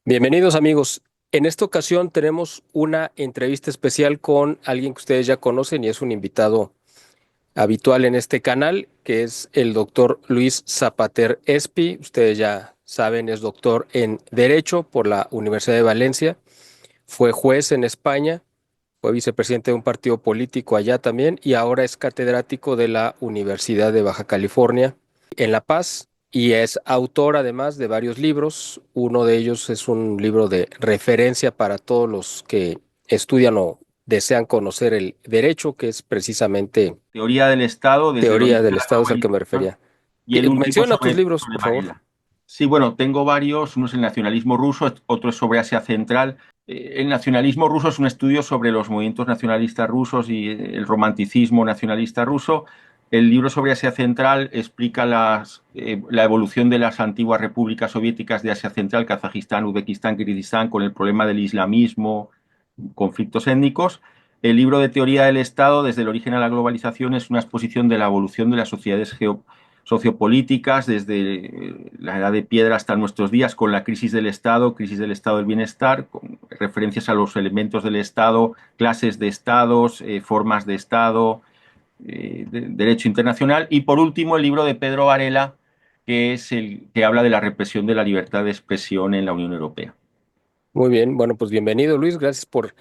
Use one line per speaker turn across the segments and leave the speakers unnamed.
Bienvenidos amigos. En esta ocasión tenemos una entrevista especial con alguien que ustedes ya conocen y es un invitado habitual en este canal, que es el doctor Luis Zapater Espi. Ustedes ya saben, es doctor en Derecho por la Universidad de Valencia, fue juez en España, fue vicepresidente de un partido político allá también y ahora es catedrático de la Universidad de Baja California en La Paz y es autor además de varios libros. Uno de ellos es un libro de referencia para todos los que estudian o desean conocer el derecho, que es precisamente
Teoría del Estado desde el
Teoría
origen
del
a la
Estado, es al que me
globalización,
refería.
y el último
Menciona tus
sobre,
libros,
sobre
por favor.
Varela. Sí, bueno, tengo varios. Uno es el nacionalismo ruso, otro es sobre Asia Central. El nacionalismo ruso es un estudio sobre los movimientos nacionalistas rusos y el romanticismo nacionalista ruso. El libro sobre Asia Central explica la evolución de las antiguas repúblicas soviéticas de Asia Central, Kazajistán, Uzbekistán, Kirguistán, con el problema del islamismo, conflictos étnicos. El libro de Teoría del Estado, desde el origen a la globalización, es una exposición de la evolución de las sociedades sociopolíticas desde la edad de piedra hasta nuestros días, con la crisis del Estado del bienestar, con referencias a los elementos del Estado, clases de Estados, formas de Estado, derecho internacional. Y por último, el libro de Pedro Varela, que es el que habla de la represión de la libertad de expresión en la Unión Europea.
Muy bien, bueno, pues bienvenido Luis, gracias por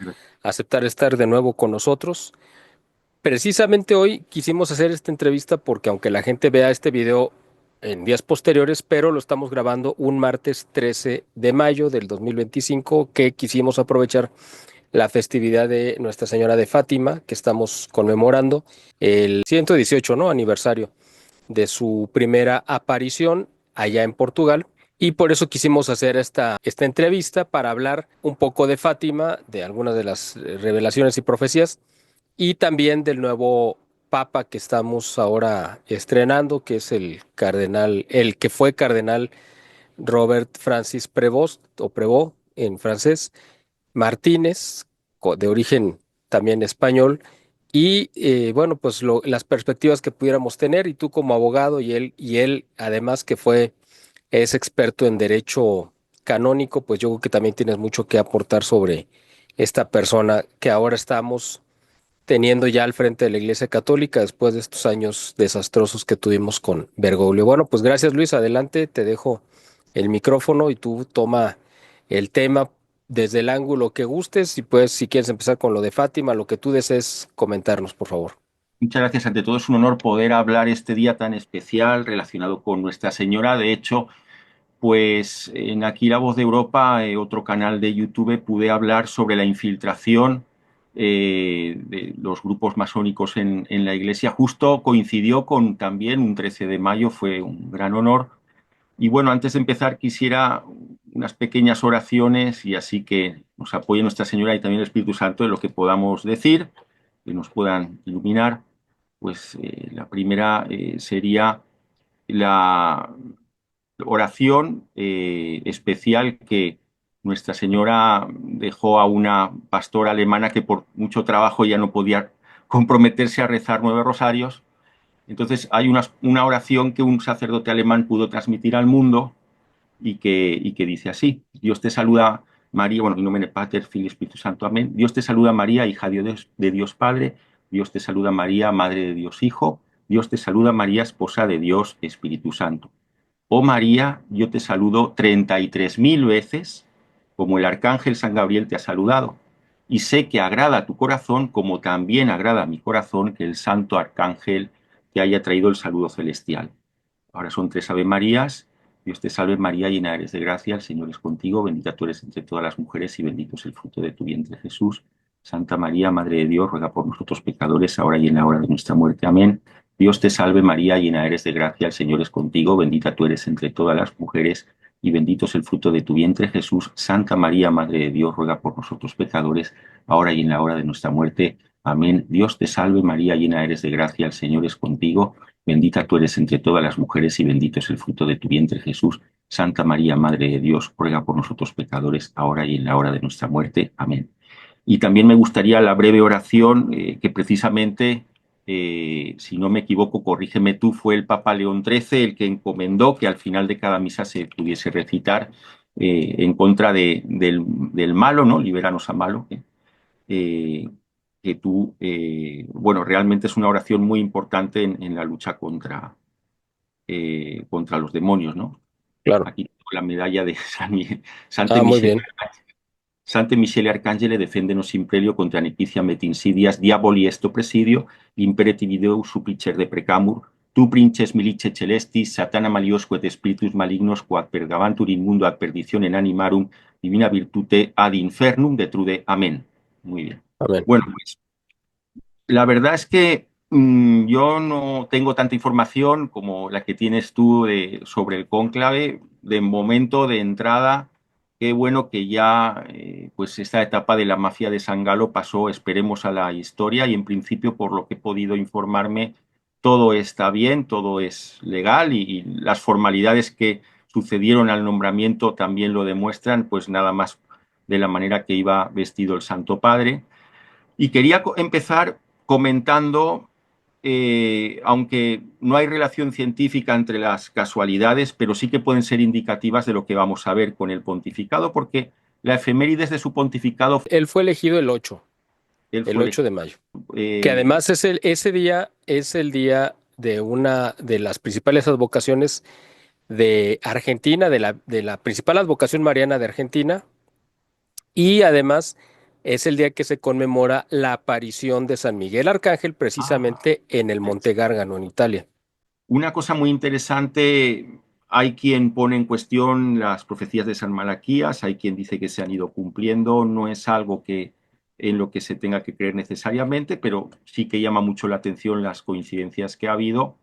aceptar estar de nuevo con nosotros. Precisamente hoy quisimos hacer esta entrevista porque aunque la gente vea este video en días posteriores, pero lo estamos grabando un martes 13 de mayo del 2025, que quisimos aprovechar la festividad de Nuestra Señora de Fátima, que estamos conmemorando el 118, ¿no? Aniversario de su primera aparición allá en Portugal. Y por eso quisimos hacer esta entrevista para hablar un poco de Fátima, de algunas de las revelaciones y profecías y también del nuevo papa que estamos ahora estrenando, que es el que fue cardenal Robert Francis Prevost, o Prevost en francés, Martínez, de origen también español, y bueno, pues las perspectivas que pudiéramos tener, y tú como abogado, y él además que es experto en derecho canónico, pues yo creo que también tienes mucho que aportar sobre esta persona que ahora estamos teniendo ya al frente de la Iglesia Católica después de estos años desastrosos que tuvimos con Bergoglio. Bueno, pues gracias Luis, adelante, te dejo el micrófono y tú toma el tema desde el ángulo que gustes y pues si quieres empezar con lo de Fátima, lo que tú desees comentarnos, por favor.
Muchas gracias. Ante todo, es un honor poder hablar este día tan especial relacionado con Nuestra Señora. De hecho, pues en Aquí la Voz de Europa, otro canal de YouTube, pude hablar sobre la infiltración de los grupos masónicos en la Iglesia. Justo coincidió con también un 13 de mayo, fue un gran honor. Y bueno, antes de empezar quisiera unas pequeñas oraciones y así que nos apoye Nuestra Señora y también el Espíritu Santo en lo que podamos decir, que nos puedan iluminar. Pues la primera sería la oración especial que Nuestra Señora dejó a una pastora alemana que por mucho trabajo ya no podía comprometerse a rezar 9 rosarios. Entonces hay una oración que un sacerdote alemán pudo transmitir al mundo y que dice así: Dios te saluda María, bueno, in nomine Pater, Filii, Espíritu Santo, amén. Dios te saluda María, hija de Dios Padre. Dios te saluda María, Madre de Dios Hijo. Dios te saluda María, esposa de Dios Espíritu Santo. Oh María, yo te saludo 33.000 veces, como el arcángel San Gabriel te ha saludado. Y sé que agrada a tu corazón, como también agrada a mi corazón, que el santo arcángel te haya traído el saludo celestial. Ahora son 3 Ave Marías. Dios te salve María, llena eres de gracia, el Señor es contigo, bendita tú eres entre todas las mujeres y bendito es el fruto de tu vientre Jesús. Santa María, Madre de Dios, ruega por nosotros pecadores, ahora y en la hora de nuestra muerte. Amén. Dios te salve María, llena eres de gracia, el Señor es contigo, bendita tú eres entre todas las mujeres y bendito es el fruto de tu vientre Jesús. Santa María, Madre de Dios, ruega por nosotros pecadores, ahora y en la hora de nuestra muerte. Amén. Dios te salve María, llena eres de gracia, el Señor es contigo. Bendita tú eres entre todas las mujeres y bendito es el fruto de tu vientre, Jesús. Santa María, Madre de Dios, ruega por nosotros pecadores, ahora y en la hora de nuestra muerte. Amén. Y también me gustaría la breve oración que precisamente, si no me equivoco, corrígeme tú, fue el Papa León XIII el que encomendó que al final de cada misa se pudiese recitar en contra del malo, ¿no? Libéranos a malo. Eh, que tú, bueno, realmente es una oración muy importante en la lucha contra los demonios, ¿no?
Claro.
Aquí tengo la medalla de Sante
Ah, muy
Michele.
bien.
Sante Michele Arcangele defendenos imperio contra nequitia met insidias, diaboli esto presidio, impereti video supplicer de precamur, tu princes milice celestis, satana maliosque et spiritus malignos, quad pergavantur in mundo ad perditionem animarum, divina virtute ad infernum detrude. Amén. Muy bien.
Amén.
Bueno, pues la verdad es que yo no tengo tanta información como la que tienes tú sobre el cónclave. De momento, de entrada, qué bueno que ya pues esta etapa de la mafia de San Galo pasó, esperemos, a la historia y en principio, por lo que he podido informarme, todo está bien, todo es legal y las formalidades que sucedieron al nombramiento también lo demuestran, pues nada más de la manera que iba vestido el Santo Padre. Y quería empezar comentando, aunque no hay relación científica entre las casualidades, pero sí que pueden ser indicativas de lo que vamos a ver con el pontificado, porque la efemérides de su pontificado,
Él fue elegido
él
el
fue
8 de mayo, que
eh,
además ese día es el día de una de las principales advocaciones de Argentina, de la principal advocación mariana de Argentina, y además es el día que se conmemora la aparición de San Miguel Arcángel precisamente en el Monte Gárgano, en Italia.
una cosa muy interesante. Hay quien pone en cuestión las profecías de San Malaquías, hay quien dice que se han ido cumpliendo, no es algo que en lo que se tenga que creer necesariamente, pero sí que llama mucho la atención las coincidencias que ha habido.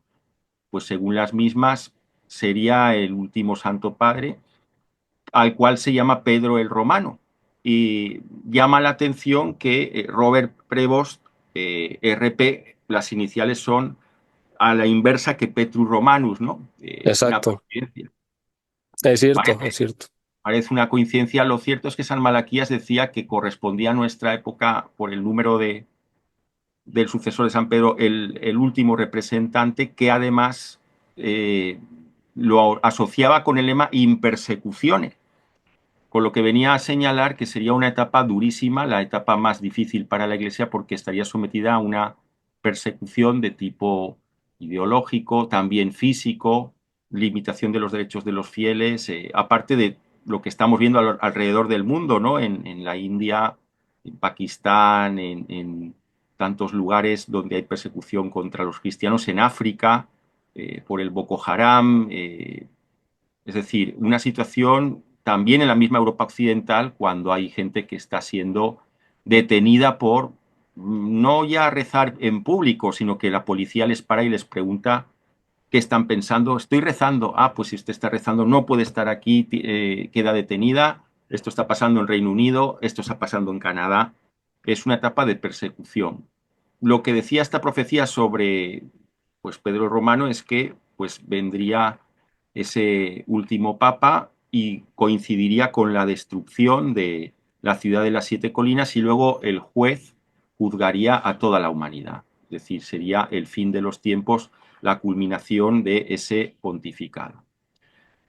Pues según las mismas, sería el último Santo Padre, al cual se llama Pedro el Romano. Y llama la atención que Robert Prevost, RP, las iniciales son a la inversa que Petrus Romanus, ¿no? Una
Exacto,
coincidencia.
es cierto, es
Parece,
cierto.
parece una coincidencia. Lo cierto es que San Malaquías decía que correspondía a nuestra época por el número del sucesor de San Pedro, el último representante, que además lo asociaba con el lema impersecuciones, con lo que venía a señalar que sería una etapa durísima, la etapa más difícil para la Iglesia, porque estaría sometida a una persecución de tipo ideológico, también físico, limitación de los derechos de los fieles, aparte de lo que estamos viendo alrededor del mundo, ¿no? En la India, en Pakistán, en tantos lugares donde hay persecución contra los cristianos, en África, por el Boko Haram, es decir, una situación también en la misma Europa occidental cuando hay gente que está siendo detenida por no ya rezar en público, sino que la policía les para y les pregunta qué están pensando. Estoy rezando. Ah, pues si usted está rezando no puede estar aquí, queda detenida. Esto está pasando en Reino Unido, esto está pasando en Canadá. Es una etapa de persecución. Lo que decía esta profecía sobre pues Pedro Romano es que pues vendría ese último papa y coincidiría con la destrucción de la ciudad de las siete colinas y luego el juez juzgaría a toda la humanidad. Es decir, sería el fin de los tiempos, la culminación de ese pontificado.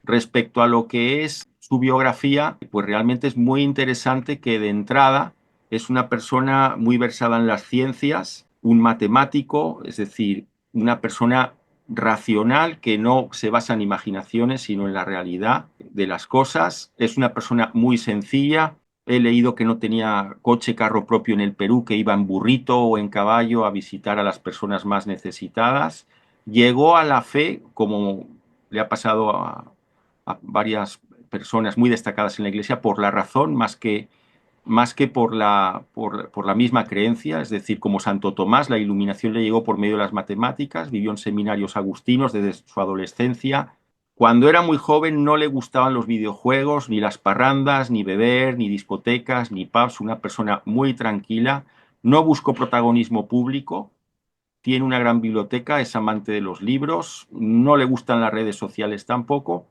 Respecto a lo que es su biografía, pues realmente es muy interesante que de entrada es una persona muy versada en las ciencias, un matemático, es decir, una persona racional que no se basa en imaginaciones, sino en la realidad de las cosas. Es una persona muy sencilla. He leído que no tenía coche, carro propio en el Perú, que iba en burrito o en caballo a visitar a las personas más necesitadas. Llegó a la fe, como le ha pasado a varias personas muy destacadas en la Iglesia, por la razón más que por la misma creencia, es decir, como Santo Tomás, la iluminación le llegó por medio de las matemáticas, vivió en seminarios agustinos desde su adolescencia. Cuando era muy joven no le gustaban los videojuegos, ni las parrandas, ni beber, ni discotecas, ni pubs, una persona muy tranquila, no buscó protagonismo público, tiene una gran biblioteca, es amante de los libros, no le gustan las redes sociales tampoco,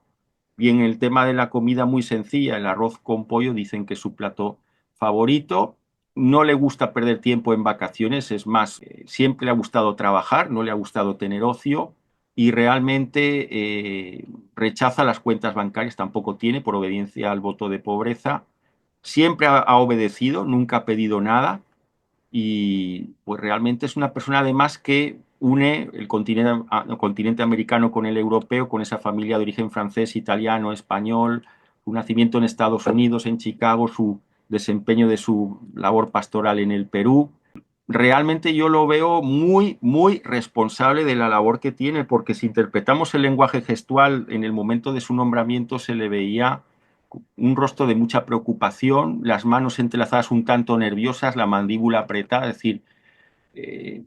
y en el tema de la comida muy sencilla, el arroz con pollo dicen que es su plato favorito. No le gusta perder tiempo en vacaciones, es más, siempre le ha gustado trabajar, no le ha gustado tener ocio. y realmente rechaza las cuentas bancarias, tampoco tiene por obediencia al voto de pobreza. Siempre ha obedecido, nunca ha pedido nada y pues realmente es una persona además que une el continente americano con el europeo, con esa familia de origen francés, italiano, español, su nacimiento en Estados Unidos, en Chicago, su desempeño de su labor pastoral en el Perú. Realmente yo lo veo muy, muy responsable de la labor que tiene, porque si interpretamos el lenguaje gestual en el momento de su nombramiento se le veía un rostro de mucha preocupación, las manos entrelazadas un tanto nerviosas, la mandíbula apretada, es decir,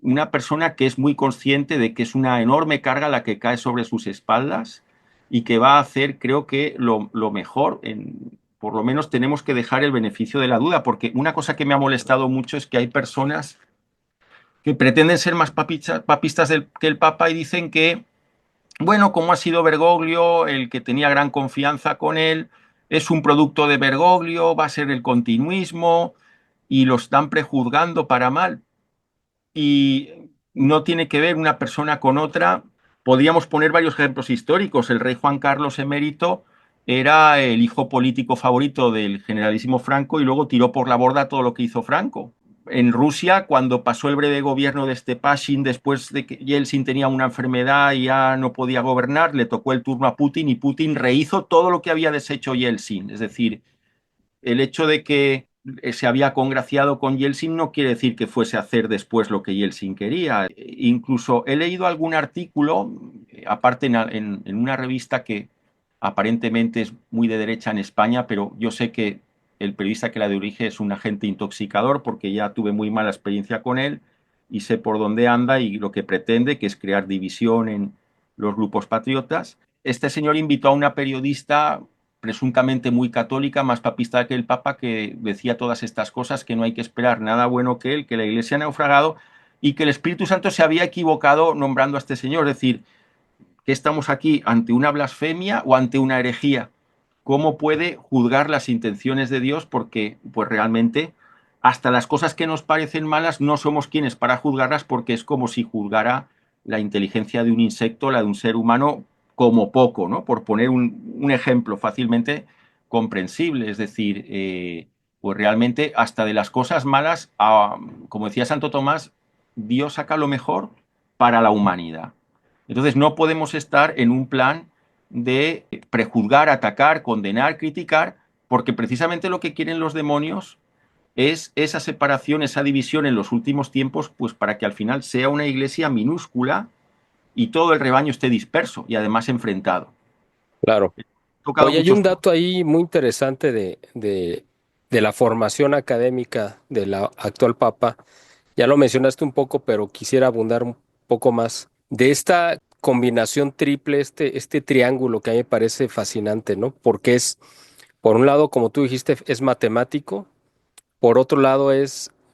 una persona que es muy consciente de que es una enorme carga la que cae sobre sus espaldas y que va a hacer, creo que, lo mejor. Por lo menos tenemos que dejar el beneficio de la duda, porque una cosa que me ha molestado mucho es que hay personas que pretenden ser más papistas que el Papa y dicen que, bueno, como ha sido Bergoglio, el que tenía gran confianza con él, es un producto de Bergoglio, va a ser el continuismo y lo están prejuzgando para mal. Y no tiene que ver una persona con otra. Podríamos poner varios ejemplos históricos. El rey Juan Carlos emérito era el hijo político favorito del generalísimo Franco y luego tiró por la borda todo lo que hizo Franco. En Rusia, cuando pasó el breve gobierno de Stepashin, después de que Yeltsin tenía una enfermedad y ya no podía gobernar, le tocó el turno a Putin y Putin rehizo todo lo que había deshecho Yeltsin. Es decir, el hecho de que se había congraciado con Yeltsin no quiere decir que fuese a hacer después lo que Yeltsin quería. Incluso he leído algún artículo, aparte en una revista que aparentemente es muy de derecha en España, pero yo sé que el periodista que la dirige es un agente intoxicador porque ya tuve muy mala experiencia con él y sé por dónde anda y lo que pretende, que es crear división en los grupos patriotas. Este señor invitó a una periodista presuntamente muy católica, más papista que el Papa, que decía todas estas cosas, que no hay que esperar nada bueno que él, que la Iglesia ha naufragado y que el Espíritu Santo se había equivocado nombrando a este señor. Es decir, que estamos aquí ante una blasfemia o ante una herejía. ¿Cómo puede juzgar las intenciones de Dios? Porque, pues realmente, hasta las cosas que nos parecen malas no somos quienes para juzgarlas, porque es como si juzgara la inteligencia de un insecto, la de un ser humano, como poco, ¿no? Por poner un ejemplo fácilmente comprensible. Es decir, pues realmente, hasta de las cosas malas, como decía Santo Tomás, Dios saca lo mejor para la humanidad. Entonces no podemos estar en un plan de prejuzgar, atacar, condenar, criticar, porque precisamente lo que quieren los demonios es esa separación, esa división en los últimos tiempos, pues para que al final sea una iglesia minúscula y todo el rebaño esté disperso y además enfrentado.
Claro.
He tocado
Oye, hay
muchos
un
puntos.
dato ahí muy interesante de la formación académica de la actual Papa. Ya lo mencionaste un poco, pero quisiera abundar un poco más de esta combinación triple, este triángulo que a mí me parece fascinante, ¿no? Porque es, por un lado, como tú dijiste, es matemático, por otro lado,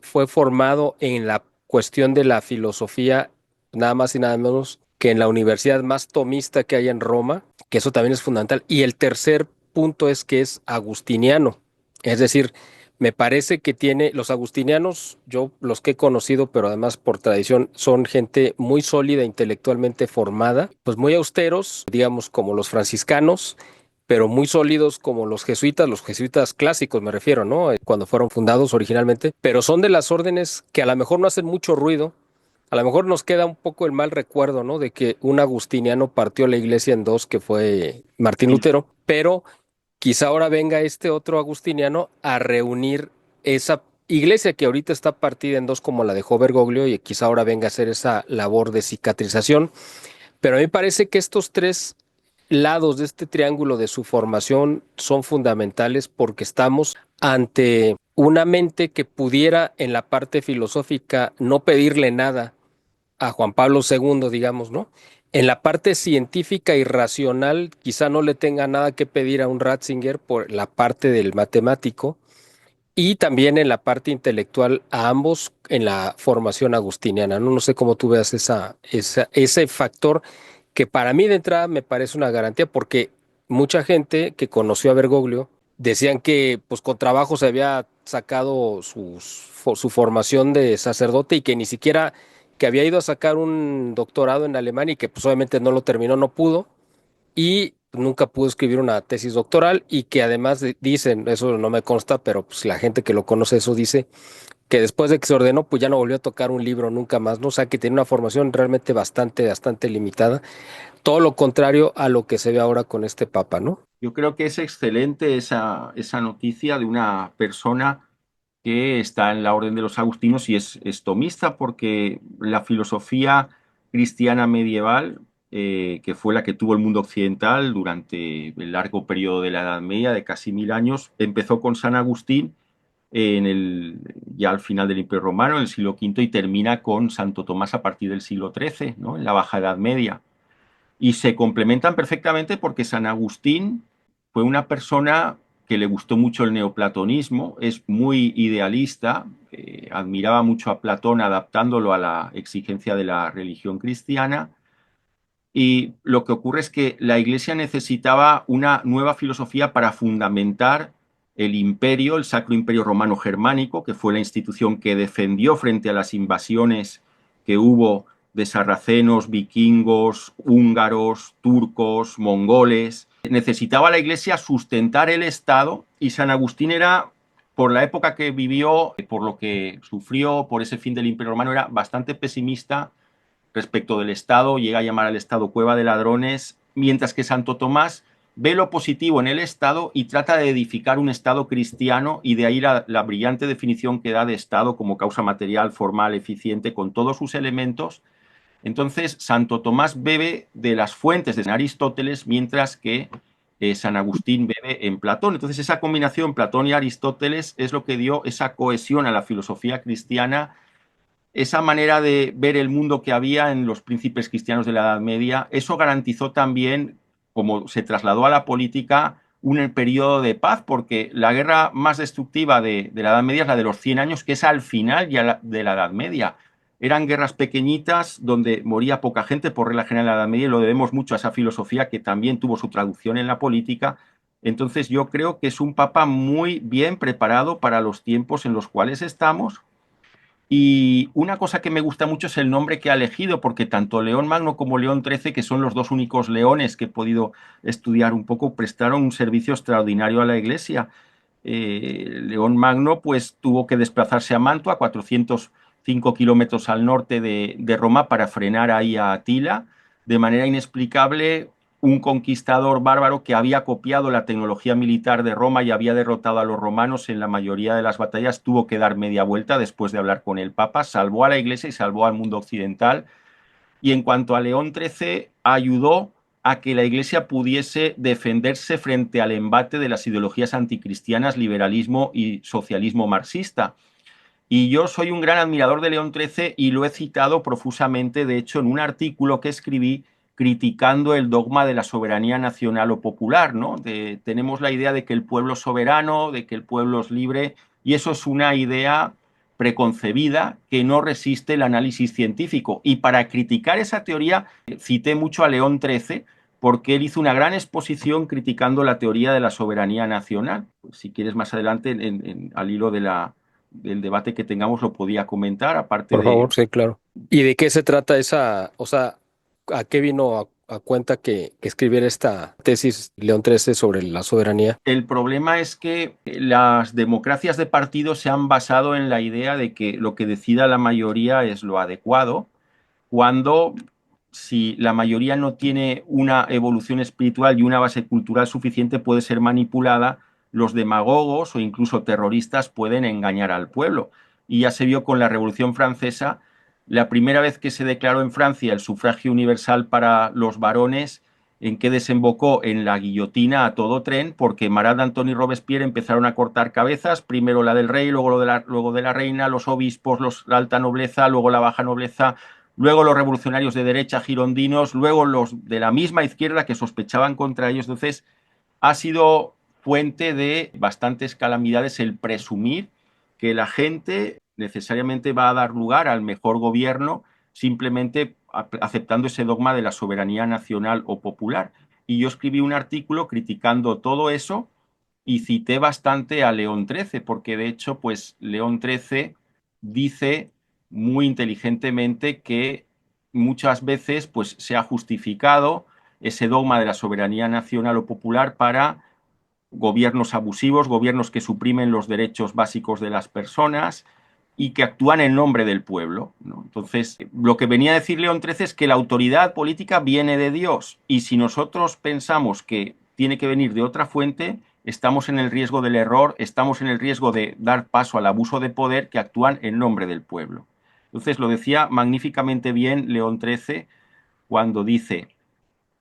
fue formado en la cuestión de la filosofía, nada más y nada menos que en la universidad más tomista que hay en Roma, que eso también es fundamental. Y el tercer punto es que es agustiniano. Es decir, me parece que tiene, los agustinianos, yo los que he conocido, pero además por tradición, son gente muy sólida, intelectualmente formada, pues muy austeros, digamos, como los franciscanos, pero muy sólidos como los jesuitas clásicos me refiero, ¿no? Cuando fueron fundados originalmente, pero son de las órdenes que a lo mejor no hacen mucho ruido, a lo mejor nos queda un poco el mal recuerdo, ¿no? De que un agustiniano partió la iglesia en dos, que fue Martín Lutero, pero quizá ahora venga este otro agustiniano a reunir esa iglesia que ahorita está partida en dos como la dejó Bergoglio y quizá ahora venga a hacer esa labor de cicatrización. Pero a mí me parece que estos tres lados de este triángulo de su formación son fundamentales porque estamos ante una mente que pudiera en la parte filosófica no pedirle nada a Juan Pablo II, digamos, ¿no? En la parte científica y racional quizá no le tenga nada que pedir a un Ratzinger por la parte del matemático y también en la parte intelectual a ambos en la formación agustiniana, ¿no? No sé cómo tú veas ese factor que para mí de entrada me parece una garantía porque mucha gente que conoció a Bergoglio decían que pues con trabajo se había sacado su formación de sacerdote y que ni siquiera que había ido a sacar un doctorado en Alemania y que pues obviamente no lo terminó, no pudo, y nunca pudo escribir una tesis doctoral y que además dicen, eso no me consta, pero pues la gente que lo conoce eso dice, que después de que se ordenó, pues ya no volvió a tocar un libro nunca más, ¿no? O sea, que tiene una formación realmente bastante limitada, todo lo contrario a lo que se ve ahora con este papa, ¿no?
Yo creo que es excelente esa noticia de una persona que está en la Orden de los Agustinos y es tomista, porque la filosofía cristiana medieval, que fue la que tuvo el mundo occidental durante el largo periodo de la Edad Media, de casi 1000 años, empezó con San Agustín ya al final del Imperio Romano, en el siglo V, y termina con Santo Tomás a partir del siglo XIII, ¿no? En la Baja Edad Media. Y se complementan perfectamente porque San Agustín fue una persona que le gustó mucho el neoplatonismo, es muy idealista, admiraba mucho a Platón adaptándolo a la exigencia de la religión cristiana, y lo que ocurre es que la Iglesia necesitaba una nueva filosofía para fundamentar el imperio, el Sacro Imperio Romano Germánico, que fue la institución que defendió frente a las invasiones que hubo de sarracenos, vikingos, húngaros, turcos, mongoles. Necesitaba la Iglesia sustentar el Estado, y San Agustín era, por la época que vivió, por lo que sufrió, por ese fin del Imperio Romano, era bastante pesimista respecto del Estado, llega a llamar al Estado cueva de ladrones, mientras que Santo Tomás ve lo positivo en el Estado y trata de edificar un Estado cristiano, y de ahí la brillante definición que da de Estado como causa material, formal, eficiente, con todos sus elementos. Entonces, Santo Tomás bebe de las fuentes de Aristóteles, mientras que San Agustín bebe en Platón. Entonces, esa combinación Platón y Aristóteles es lo que dio esa cohesión a la filosofía cristiana, esa manera de ver el mundo que había en los príncipes cristianos de la Edad Media. Eso garantizó también, como se trasladó a la política, un periodo de paz, porque la guerra más destructiva de la Edad Media es la de los 100 años, que es al final ya de la Edad Media. Eran guerras pequeñitas donde moría poca gente por regla general en la Edad Media, y lo debemos mucho a esa filosofía que también tuvo su traducción en la política. Entonces yo creo que es un papa muy bien preparado para los tiempos en los cuales estamos. Y una cosa que me gusta mucho es el nombre que ha elegido, porque tanto León Magno como León XIII, que son los dos únicos leones que he podido estudiar un poco, prestaron un servicio extraordinario a la Iglesia. León Magno pues tuvo que desplazarse a Mantua, 405 kilómetros al norte de Roma, para frenar ahí a Atila. De manera inexplicable, un conquistador bárbaro que había copiado la tecnología militar de Roma y había derrotado a los romanos en la mayoría de las batallas, tuvo que dar media vuelta después de hablar con el Papa, salvó a la Iglesia y salvó al mundo occidental. Y en cuanto a León XIII, ayudó a que la Iglesia pudiese defenderse frente al embate de las ideologías anticristianas, liberalismo y socialismo marxista. Y yo soy un gran admirador de León XIII y lo he citado profusamente, de hecho, en un artículo que escribí criticando el dogma de la soberanía nacional o popular, ¿no? Tenemos la idea de que el pueblo es soberano, de que el pueblo es libre, y eso es una idea preconcebida que no resiste el análisis científico. Y para criticar esa teoría cité mucho a León XIII, porque él hizo una gran exposición criticando la teoría de la soberanía nacional. Pues, si quieres más adelante, al hilo del debate que tengamos, lo podía comentar, aparte
Por
de...
favor, sí, claro. ¿Y de qué se trata esa, o sea, a qué vino a cuenta que escribiera esta tesis León XIII sobre la soberanía?
El problema es que las democracias de partido se han basado en la idea de que lo que decida la mayoría es lo adecuado, cuando, si la mayoría no tiene una evolución espiritual y una base cultural suficiente, puede ser manipulada, los demagogos o incluso terroristas pueden engañar al pueblo. Y ya se vio con la Revolución Francesa, la primera vez que se declaró en Francia el sufragio universal para los varones, en que desembocó en la guillotina a todo tren, porque Marat, Antoni y Robespierre empezaron a cortar cabezas, primero la del rey, luego de la reina, los obispos, la alta nobleza, luego la baja nobleza, luego los revolucionarios de derecha girondinos, luego los de la misma izquierda que sospechaban contra ellos. Entonces, ha sido fuente de bastantes calamidades el presumir que la gente necesariamente va a dar lugar al mejor gobierno simplemente aceptando ese dogma de la soberanía nacional o popular. Y yo escribí un artículo criticando todo eso y cité bastante a León XIII, porque de hecho, pues León XIII dice muy inteligentemente que muchas veces pues, se ha justificado ese dogma de la soberanía nacional o popular para gobiernos abusivos, gobiernos que suprimen los derechos básicos de las personas y que actúan en nombre del pueblo, ¿no? Entonces, lo que venía a decir León XIII es que la autoridad política viene de Dios y si nosotros pensamos que tiene que venir de otra fuente, estamos en el riesgo del error, estamos en el riesgo de dar paso al abuso de poder que actúan en nombre del pueblo. Entonces, lo decía magníficamente bien León XIII cuando dice: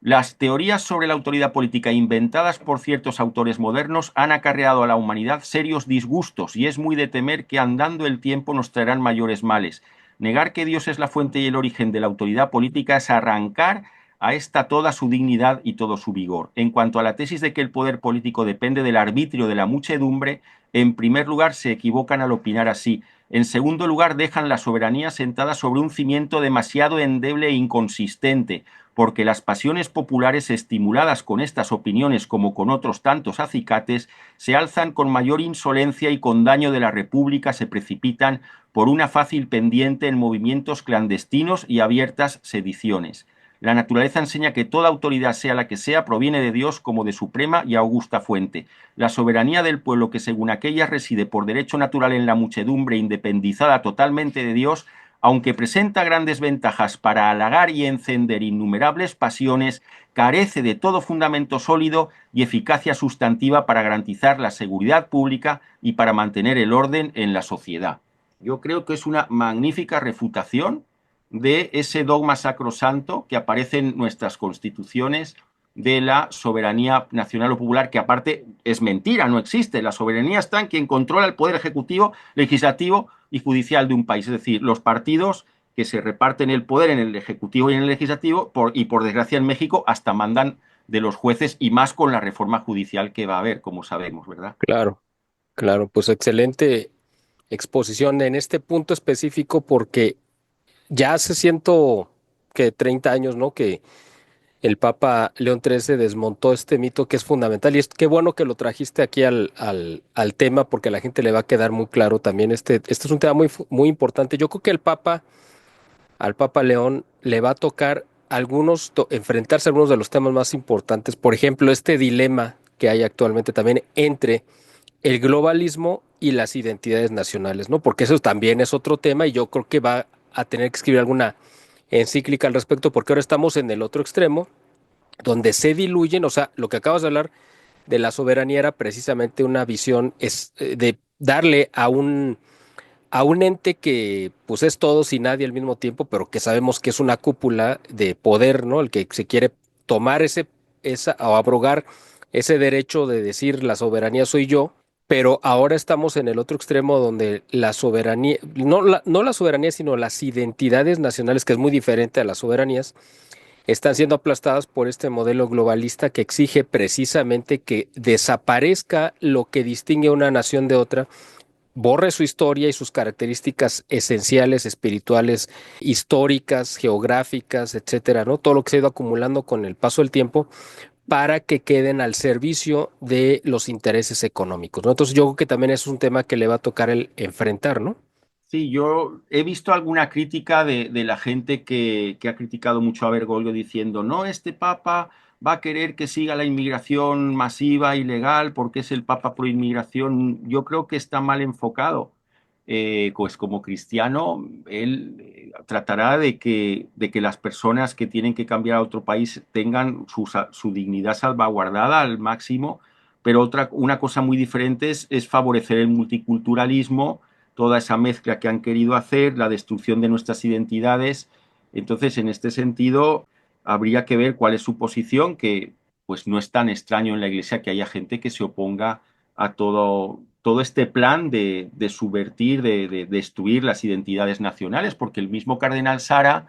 las teorías sobre la autoridad política inventadas por ciertos autores modernos han acarreado a la humanidad serios disgustos y es muy de temer que andando el tiempo nos traerán mayores males. Negar que Dios es la fuente y el origen de la autoridad política es arrancar a esta toda su dignidad y todo su vigor. En cuanto a la tesis de que el poder político depende del arbitrio de la muchedumbre, en primer lugar se equivocan al opinar así. En segundo lugar, dejan la soberanía sentada sobre un cimiento demasiado endeble e inconsistente, porque las pasiones populares estimuladas con estas opiniones como con otros tantos acicates se alzan con mayor insolencia y con daño de la República se precipitan por una fácil pendiente en movimientos clandestinos y abiertas sediciones. La naturaleza enseña que toda autoridad, sea la que sea, proviene de Dios como de suprema y augusta fuente. La soberanía del pueblo, que según aquella reside por derecho natural en la muchedumbre, independizada totalmente de Dios, aunque presenta grandes ventajas para halagar y encender innumerables pasiones, carece de todo fundamento sólido y eficacia sustantiva para garantizar la seguridad pública y para mantener el orden en la sociedad. Yo creo que es una magnífica refutación de ese dogma sacrosanto que aparece en nuestras constituciones de la soberanía nacional o popular, que aparte es mentira, no existe. La soberanía está en quien controla el poder ejecutivo, legislativo y judicial de un país, es decir, los partidos que se reparten el poder en el ejecutivo y en el legislativo, y por desgracia en México hasta mandan de los jueces y más con la reforma judicial que va a haber, como sabemos, ¿verdad?
Claro, claro, pues excelente exposición en este punto específico porque ya hace ciento que 30 años, ¿no? Que el Papa León XIII desmontó este mito que es fundamental y es qué bueno que lo trajiste aquí al tema porque a la gente le va a quedar muy claro también este es un tema muy importante. Yo creo que al Papa León le va a tocar enfrentarse a algunos de los temas más importantes. Por ejemplo, este dilema que hay actualmente también entre el globalismo y las identidades nacionales, ¿no? Porque eso también es otro tema y yo creo que va a tener que escribir alguna encíclica al respecto porque ahora estamos en el otro extremo donde se diluyen, o sea, lo que acabas de hablar de la soberanía era precisamente una visión de darle a un ente que pues es todos y nadie al mismo tiempo, pero que sabemos que es una cúpula de poder, ¿no? El que se quiere tomar esa o abrogar ese derecho de decir la soberanía soy yo, pero ahora estamos en el otro extremo donde la soberanía, no la soberanía, sino las identidades nacionales, que es muy diferente a las soberanías, están siendo aplastadas por este modelo globalista que exige precisamente que desaparezca lo que distingue a una nación de otra, borre su historia y sus características esenciales, espirituales, históricas, geográficas, etcétera, ¿no? Todo lo que se ha ido acumulando con el paso del tiempo para que queden al servicio de los intereses económicos, ¿no? Entonces yo creo que también es un tema que le va a tocar el enfrentar, ¿no?
Sí, yo he visto alguna crítica de la gente que ha criticado mucho a Bergoglio diciendo, no, este papa va a querer que siga la inmigración masiva, ilegal, porque es el papa pro inmigración. Yo creo que está mal enfocado. Pues como cristiano, él tratará de que las personas que tienen que cambiar a otro país tengan su dignidad salvaguardada al máximo, pero una cosa muy diferente es favorecer el multiculturalismo, toda esa mezcla que han querido hacer, la destrucción de nuestras identidades. Entonces, en este sentido, habría que ver cuál es su posición, que pues no es tan extraño en la Iglesia que haya gente que se oponga a todo este plan de subvertir, de destruir las identidades nacionales, porque el mismo cardenal Sara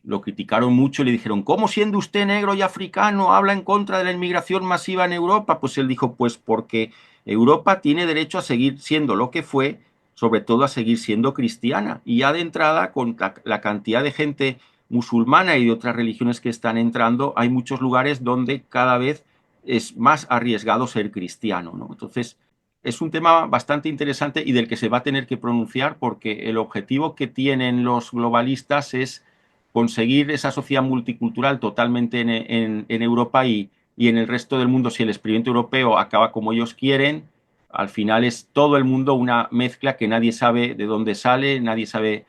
lo criticaron mucho y le dijeron, ¿cómo siendo usted negro y africano habla en contra de la inmigración masiva en Europa? Pues él dijo, pues porque Europa tiene derecho a seguir siendo lo que fue, sobre todo a seguir siendo cristiana. Y ya de entrada, con la cantidad de gente musulmana y de otras religiones que están entrando, hay muchos lugares donde cada vez es más arriesgado ser cristiano, ¿no? Entonces, es un tema bastante interesante y del que se va a tener que pronunciar porque el objetivo que tienen los globalistas es conseguir esa sociedad multicultural totalmente en Europa y en el resto del mundo. Si el experimento europeo acaba como ellos quieren, al final es todo el mundo una mezcla que nadie sabe de dónde sale, nadie sabe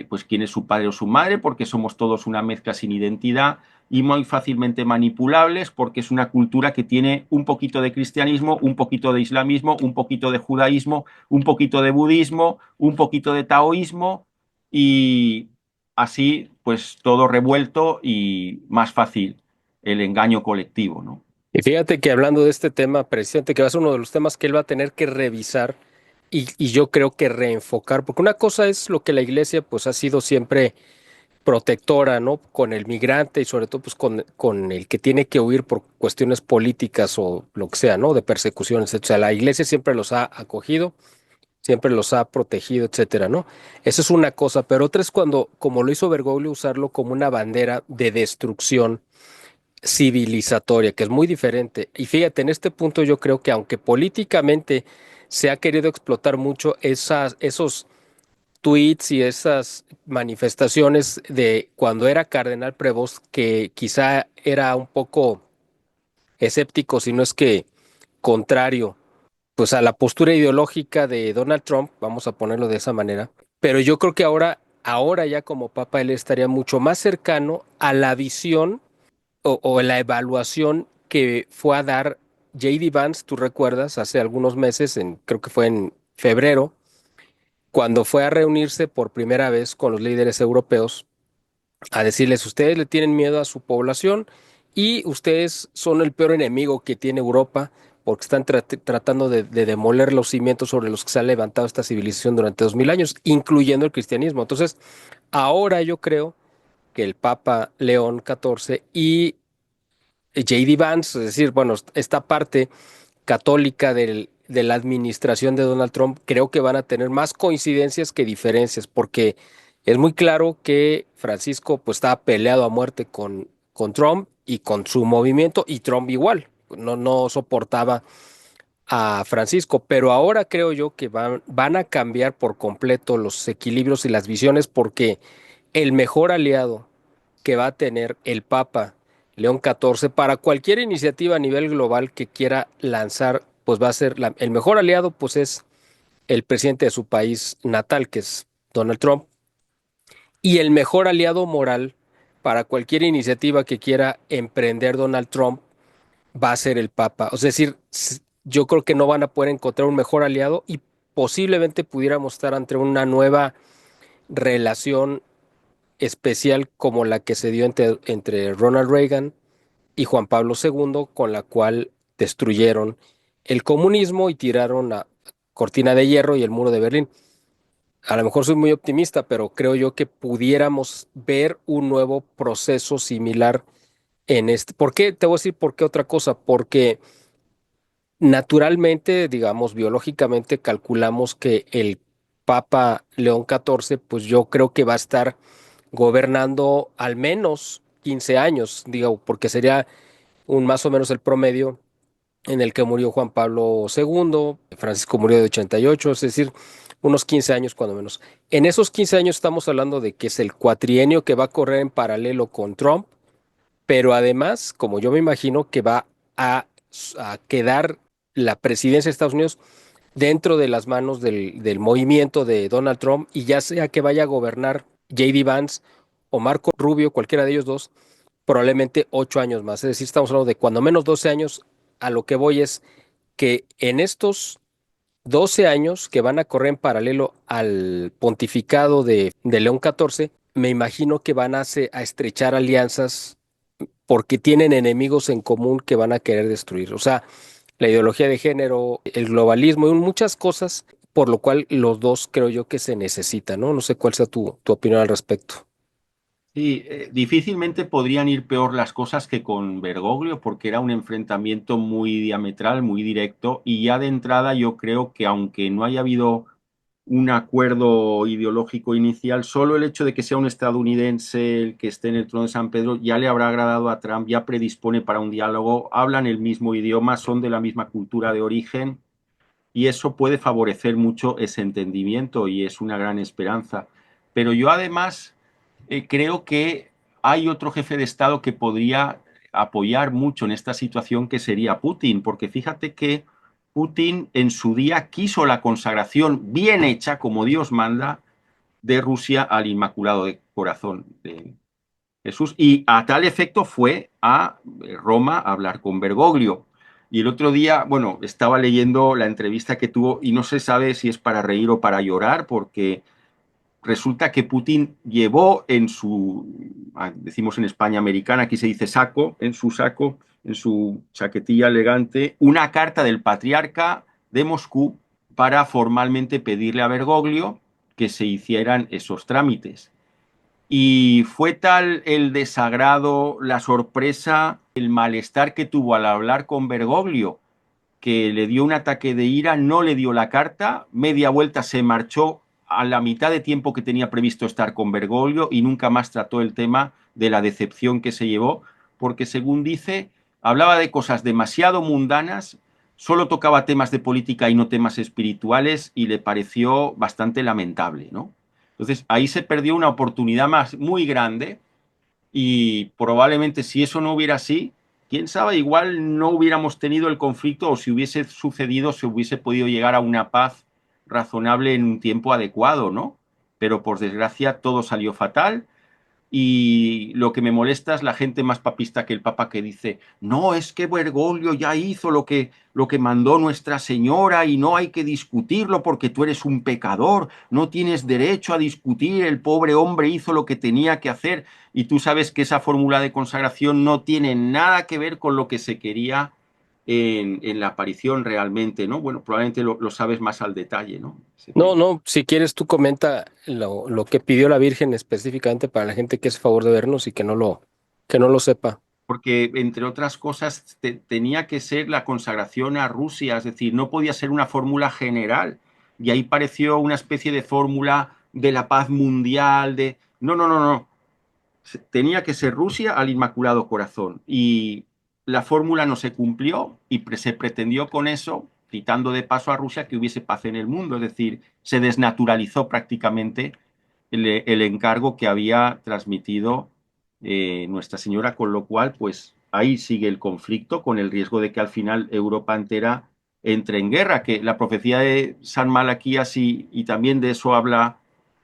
pues quién es su padre o su madre, porque somos todos una mezcla sin identidad y muy fácilmente manipulables porque es una cultura que tiene un poquito de cristianismo, un poquito de islamismo, un poquito de judaísmo, un poquito de budismo, un poquito de taoísmo y así pues todo revuelto y más fácil el engaño colectivo, ¿no?
Y fíjate que hablando de este tema, presidente, que va a ser uno de los temas que él va a tener que revisar y yo creo que reenfocar, porque una cosa es lo que la iglesia pues ha sido siempre protectora, ¿no? Con el migrante y sobre todo pues con el que tiene que huir por cuestiones políticas o lo que sea, ¿no? De persecuciones. O sea, la iglesia siempre los ha acogido, siempre los ha protegido, etcétera, ¿no? Eso es una cosa, pero otra es cuando, como lo hizo Bergoglio, usarlo como una bandera de destrucción civilizatoria, que es muy diferente. Y fíjate, en este punto yo creo que aunque políticamente se ha querido explotar mucho esos tweets y esas manifestaciones de cuando era Cardenal Prevost, que quizá era un poco escéptico, si no es que contrario, pues a la postura ideológica de Donald Trump, vamos a ponerlo de esa manera. Pero yo creo que ahora ya como Papa, él estaría mucho más cercano a la visión o la evaluación que fue a dar JD Vance, tú recuerdas, hace algunos meses, creo que fue en febrero, cuando fue a reunirse por primera vez con los líderes europeos, a decirles, ustedes le tienen miedo a su población y ustedes son el peor enemigo que tiene Europa porque están tratando de demoler los cimientos sobre los que se ha levantado esta civilización durante 2000 años, incluyendo el cristianismo. Entonces, ahora yo creo que el Papa León XIV y JD Vance, es decir, bueno, esta parte católica de la administración de Donald Trump, creo que van a tener más coincidencias que diferencias, porque es muy claro que Francisco pues estaba peleado a muerte con Trump y con su movimiento, y Trump igual, no soportaba a Francisco, pero ahora creo yo que van a cambiar por completo los equilibrios y las visiones, porque el mejor aliado que va a tener el Papa León XIV para cualquier iniciativa a nivel global que quiera lanzar, pues va a ser el mejor aliado, pues es el presidente de su país natal, que es Donald Trump, y el mejor aliado moral para cualquier iniciativa que quiera emprender Donald Trump va a ser el Papa. Es decir, yo creo que no van a poder encontrar un mejor aliado y posiblemente pudiéramos estar ante una nueva relación especial como la que se dio entre Ronald Reagan y Juan Pablo II, con la cual destruyeron el comunismo y tiraron la cortina de hierro y el muro de Berlín. A lo mejor soy muy optimista, pero creo yo que pudiéramos ver un nuevo proceso similar en este. ¿Por qué? Te voy a decir por qué otra cosa. Porque naturalmente, digamos, biológicamente calculamos que el Papa León XIV, pues yo creo que va a estar gobernando al menos 15 años, digo, porque sería un más o menos el promedio en el que murió Juan Pablo II, Francisco murió de 88, es decir, unos 15 años cuando menos. En esos 15 años estamos hablando de que es el cuatrienio que va a correr en paralelo con Trump, pero además, como yo me imagino, que va a, a quedar la presidencia de Estados Unidos dentro de las manos del movimiento de Donald Trump, y ya sea que vaya a gobernar JD Vance o Marco Rubio, cualquiera de ellos dos, probablemente 8 años más. Es decir, estamos hablando de cuando menos 12 años. A lo que voy es que en estos 12 años que van a correr en paralelo al pontificado de León XIV, me imagino que van a estrechar alianzas porque tienen enemigos en común que van a querer destruir. O sea, la ideología de género, el globalismo y muchas cosas, por lo cual los dos creo yo que se necesitan, ¿no? No sé cuál sea tu opinión al respecto.
Sí, difícilmente podrían ir peor las cosas que con Bergoglio, porque era un enfrentamiento muy diametral, muy directo, y ya de entrada yo creo que aunque no haya habido un acuerdo ideológico inicial, solo el hecho de que sea un estadounidense el que esté en el trono de San Pedro ya le habrá agradado a Trump, ya predispone para un diálogo, hablan el mismo idioma, son de la misma cultura de origen y eso puede favorecer mucho ese entendimiento y es una gran esperanza. Pero yo además creo que hay otro jefe de Estado que podría apoyar mucho en esta situación, que sería Putin, porque fíjate que Putin en su día quiso la consagración bien hecha, como Dios manda, de Rusia al Inmaculado de Corazón de Jesús. Y a tal efecto fue a Roma a hablar con Bergoglio. Y el otro día, bueno, estaba leyendo la entrevista que tuvo y no se sabe si es para reír o para llorar, porque resulta que Putin llevó en su, decimos en España americana, aquí se dice saco, en su chaquetilla elegante, una carta del patriarca de Moscú para formalmente pedirle a Bergoglio que se hicieran esos trámites. Y fue tal el desagrado, la sorpresa, el malestar que tuvo al hablar con Bergoglio, que le dio un ataque de ira, no le dio la carta, media vuelta se marchó a la mitad de tiempo que tenía previsto estar con Bergoglio y nunca más trató el tema de la decepción que se llevó, porque según dice, hablaba de cosas demasiado mundanas, solo tocaba temas de política y no temas espirituales y le pareció bastante lamentable, ¿no? Entonces ahí se perdió una oportunidad más muy grande y probablemente si eso no hubiera así, quién sabe, igual no hubiéramos tenido el conflicto o si hubiese sucedido, se hubiese podido llegar a una paz razonable en un tiempo adecuado, ¿no? Pero por desgracia todo salió fatal y lo que me molesta es la gente más papista que el Papa que dice, no, es que Bergoglio ya hizo lo que mandó Nuestra Señora y no hay que discutirlo porque tú eres un pecador, no tienes derecho a discutir, el pobre hombre hizo lo que tenía que hacer y tú sabes que esa fórmula de consagración no tiene nada que ver con lo que se quería en la aparición realmente, ¿no? Bueno, probablemente lo sabes más al detalle, ¿no? Ese
No,
tema.
no, si quieres tú comenta lo que pidió la Virgen específicamente para la gente que es a favor de vernos y que no lo sepa.
Porque, entre otras cosas, tenía que ser la consagración a Rusia, es decir, no podía ser una fórmula general. Y ahí pareció una especie de fórmula de la paz mundial, de... No, no, no, no. Tenía que ser Rusia al Inmaculado Corazón. Y la fórmula no se cumplió y se pretendió con eso, quitando de paso a Rusia, que hubiese paz en el mundo. Es decir, se desnaturalizó prácticamente el encargo que había transmitido Nuestra Señora, con lo cual, pues ahí sigue el conflicto, con el riesgo de que al final Europa entera entre en guerra, que la profecía de San Malaquías y también de eso habla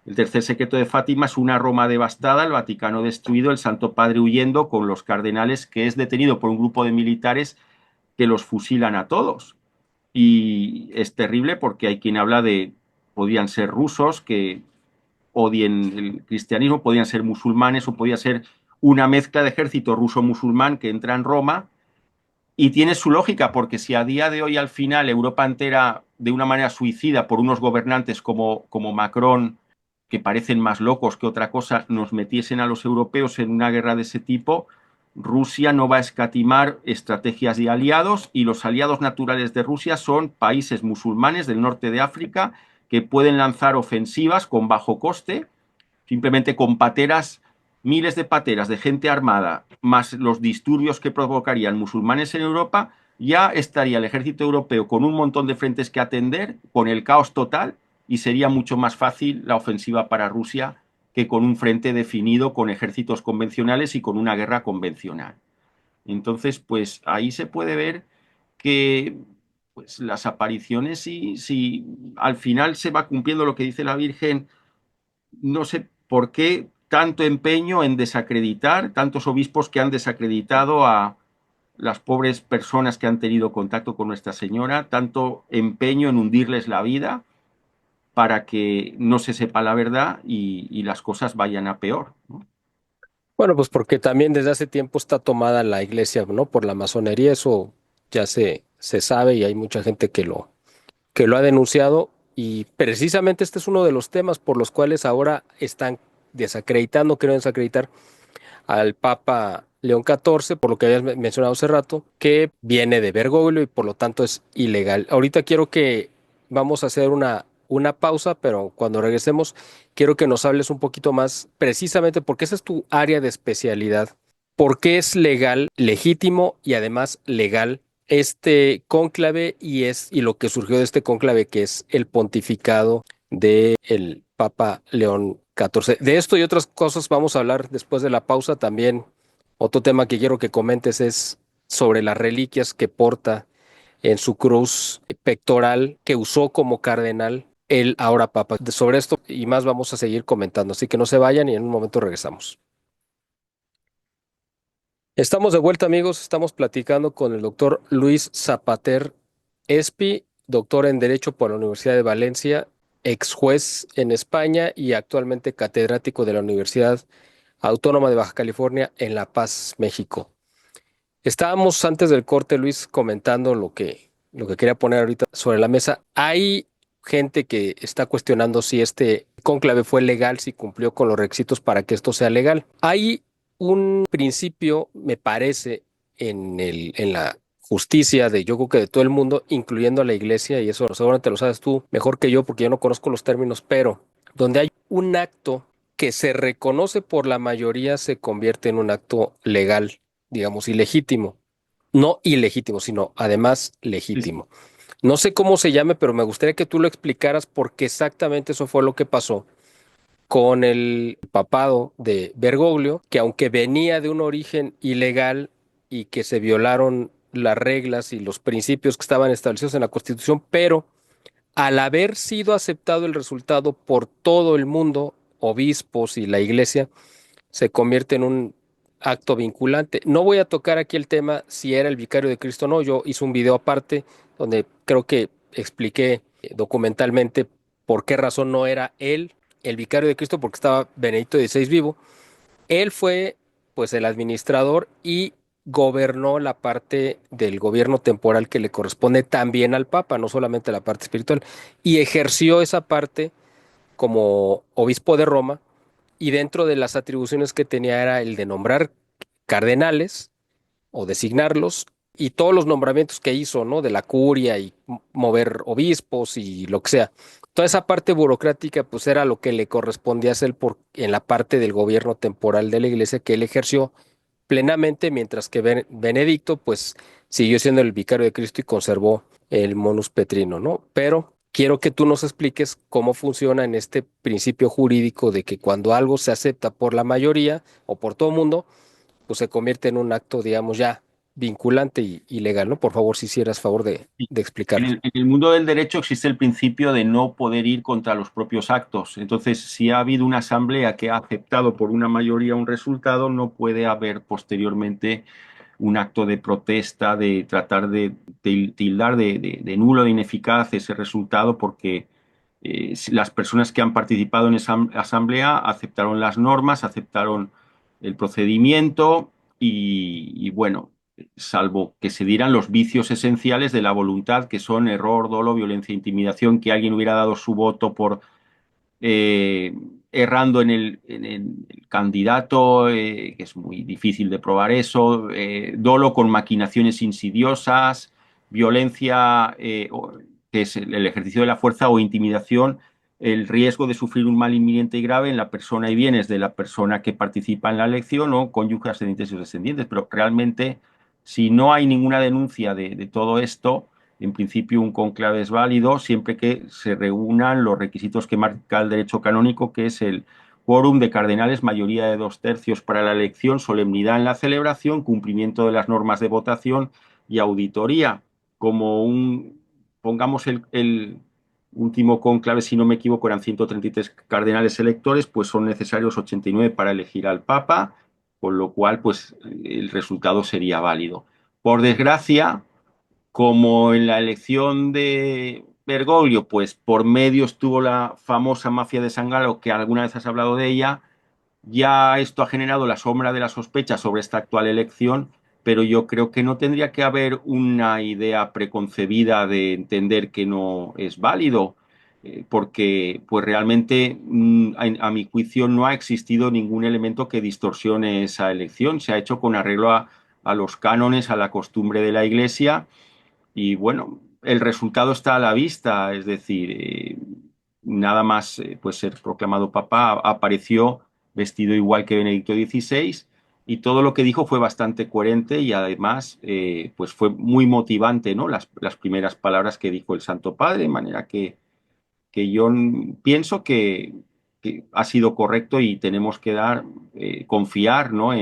el tercer secreto de Fátima, es una Roma devastada, el Vaticano destruido, el Santo Padre huyendo con los cardenales, que es detenido por un grupo de militares que los fusilan a todos. Y es terrible porque hay quien habla de, podían ser rusos que odien el cristianismo, podían ser musulmanes o podía ser una mezcla de ejército ruso-musulmán que entra en Roma. Y tiene su lógica, porque si a día de hoy al final Europa entera de una manera suicida por unos gobernantes como Macron, que parecen más locos que otra cosa, nos metiesen a los europeos en una guerra de ese tipo, Rusia no va a escatimar estrategias de aliados y los aliados naturales de Rusia son países musulmanes del norte de África que pueden lanzar ofensivas con bajo coste, simplemente con pateras, miles de pateras de gente armada, más los disturbios que provocarían musulmanes en Europa, ya estaría el ejército europeo con un montón de frentes que atender, con el caos total, y sería mucho más fácil la ofensiva para Rusia que con un frente definido, con ejércitos convencionales y con una guerra convencional. Entonces, pues ahí se puede ver que pues, las apariciones, si al final se va cumpliendo lo que dice la Virgen, no sé por qué tanto empeño en desacreditar, tantos obispos que han desacreditado a las pobres personas que han tenido contacto con Nuestra Señora, tanto empeño en hundirles la vida para que no se sepa la verdad y las cosas vayan a peor, ¿no?
Bueno, pues porque también desde hace tiempo está tomada la iglesia, ¿no? Por la masonería, eso ya se sabe y hay mucha gente que lo ha denunciado y precisamente este es uno de los temas por los cuales ahora están desacreditando, quieren desacreditar al Papa León XIV, por lo que habías mencionado hace rato, que viene de Bergoglio y por lo tanto es ilegal. Ahorita quiero que vamos a hacer una pausa, pero cuando regresemos quiero que nos hables un poquito más precisamente porque esa es tu área de especialidad. ¿Por qué es legal, legítimo y además legal este cónclave y lo que surgió de este cónclave, que es el pontificado del Papa León XIV. De esto y otras cosas vamos a hablar después de la pausa. También otro tema que quiero que comentes es sobre las reliquias que porta en su cruz pectoral que usó como cardenal el ahora Papa. Sobre esto y más vamos a seguir comentando, así que no se vayan y en un momento regresamos. Estamos de vuelta, amigos. Estamos platicando con el doctor Luis Zapater Espi, doctor en Derecho por la Universidad de Valencia, ex juez en España y actualmente catedrático de la Universidad Autónoma de Baja California en La Paz, México. Estábamos antes del corte, Luis, comentando lo que quería poner ahorita sobre la mesa. Hay gente que está cuestionando si este cónclave fue legal, si cumplió con los requisitos para que esto sea legal. Hay un principio, me parece, en la justicia de yo creo que de todo el mundo, incluyendo a la iglesia, y eso seguramente lo sabes tú mejor que yo porque yo no conozco los términos, pero donde hay un acto que se reconoce por la mayoría se convierte en un acto legal, digamos, ilegítimo. No ilegítimo, sino además
Sí, sí.
legítimo. No sé cómo se llame, pero me gustaría que tú lo explicaras porque exactamente eso fue lo que pasó con el papado de Bergoglio, que aunque venía de un origen ilegal y que se violaron las reglas y los principios que estaban establecidos en la Constitución, pero al haber sido aceptado el resultado por todo el mundo, obispos y la iglesia, se convierte en un acto vinculante. No voy a tocar aquí el tema si era el vicario de Cristo o no. Yo hice un video aparte donde creo que expliqué documentalmente por qué razón no era él el vicario de Cristo, porque estaba Benedicto XVI vivo. Él fue pues el administrador y gobernó la parte del gobierno temporal que le corresponde también al Papa, no solamente la parte espiritual, y ejerció esa parte como obispo de Roma y dentro de las atribuciones que tenía era el de nombrar cardenales o designarlos y todos los nombramientos que hizo, ¿no? De la curia y mover obispos y lo que sea. Toda esa parte burocrática, pues era lo que le correspondía hacer en la parte del gobierno temporal de la iglesia que él ejerció plenamente, mientras que Benedicto, pues siguió siendo el vicario de Cristo y conservó el monus petrino, ¿no? Pero quiero que tú nos expliques cómo funciona en este principio jurídico de que cuando algo se acepta por la mayoría o por todo el mundo, pues se convierte en un acto, digamos, ya vinculante y legal, ¿no? Por favor, si hicieras favor de
En
explicarlo.
en el mundo del derecho existe el principio de no poder ir contra los propios actos. Entonces, si ha habido una asamblea que ha aceptado por una mayoría un resultado, no puede haber posteriormente un acto de protesta, de tratar de tildar de nulo, de ineficaz ese resultado, porque si las personas que han participado en esa asamblea aceptaron las normas, aceptaron el procedimiento y bueno, salvo que se dieran los vicios esenciales de la voluntad, que son error, dolo, violencia, intimidación, que alguien hubiera dado su voto por eh, errando en el candidato, que es muy difícil de probar eso, dolo con maquinaciones insidiosas, violencia, que es el ejercicio de la fuerza o intimidación, el riesgo de sufrir un mal inminente y grave en la persona y bienes de la persona que participa en la elección o cónyuges, ascendientes y descendientes. Pero realmente, si no hay ninguna denuncia de todo esto, en principio, un cónclave es válido siempre que se reúnan los requisitos que marca el derecho canónico, que es el quórum de cardenales, mayoría de 2/3 para la elección, solemnidad en la celebración, cumplimiento de las normas de votación y auditoría. Pongamos el último cónclave, si no me equivoco, eran 133 cardenales electores, pues son necesarios 89 para elegir al Papa, con lo cual, pues el resultado sería válido. Por desgracia, como en la elección de Bergoglio, pues por medio estuvo la famosa mafia de San Galo, que alguna vez has hablado de ella, ya esto ha generado la sombra de la sospecha sobre esta actual elección, pero yo creo que no tendría que haber una idea preconcebida de entender que no es válido, porque pues realmente a mi juicio no ha existido ningún elemento que distorsione esa elección. Se ha hecho con arreglo a los cánones, a la costumbre de la Iglesia y bueno, el resultado está a la vista, es decir, nada más pues ser proclamado papa, apareció vestido igual que Benedicto XVI y todo lo que dijo fue bastante coherente y además pues fue muy motivante, ¿no? Las primeras palabras que dijo el Santo Padre, de manera que yo pienso que ha sido correcto y tenemos que confiar, ¿no?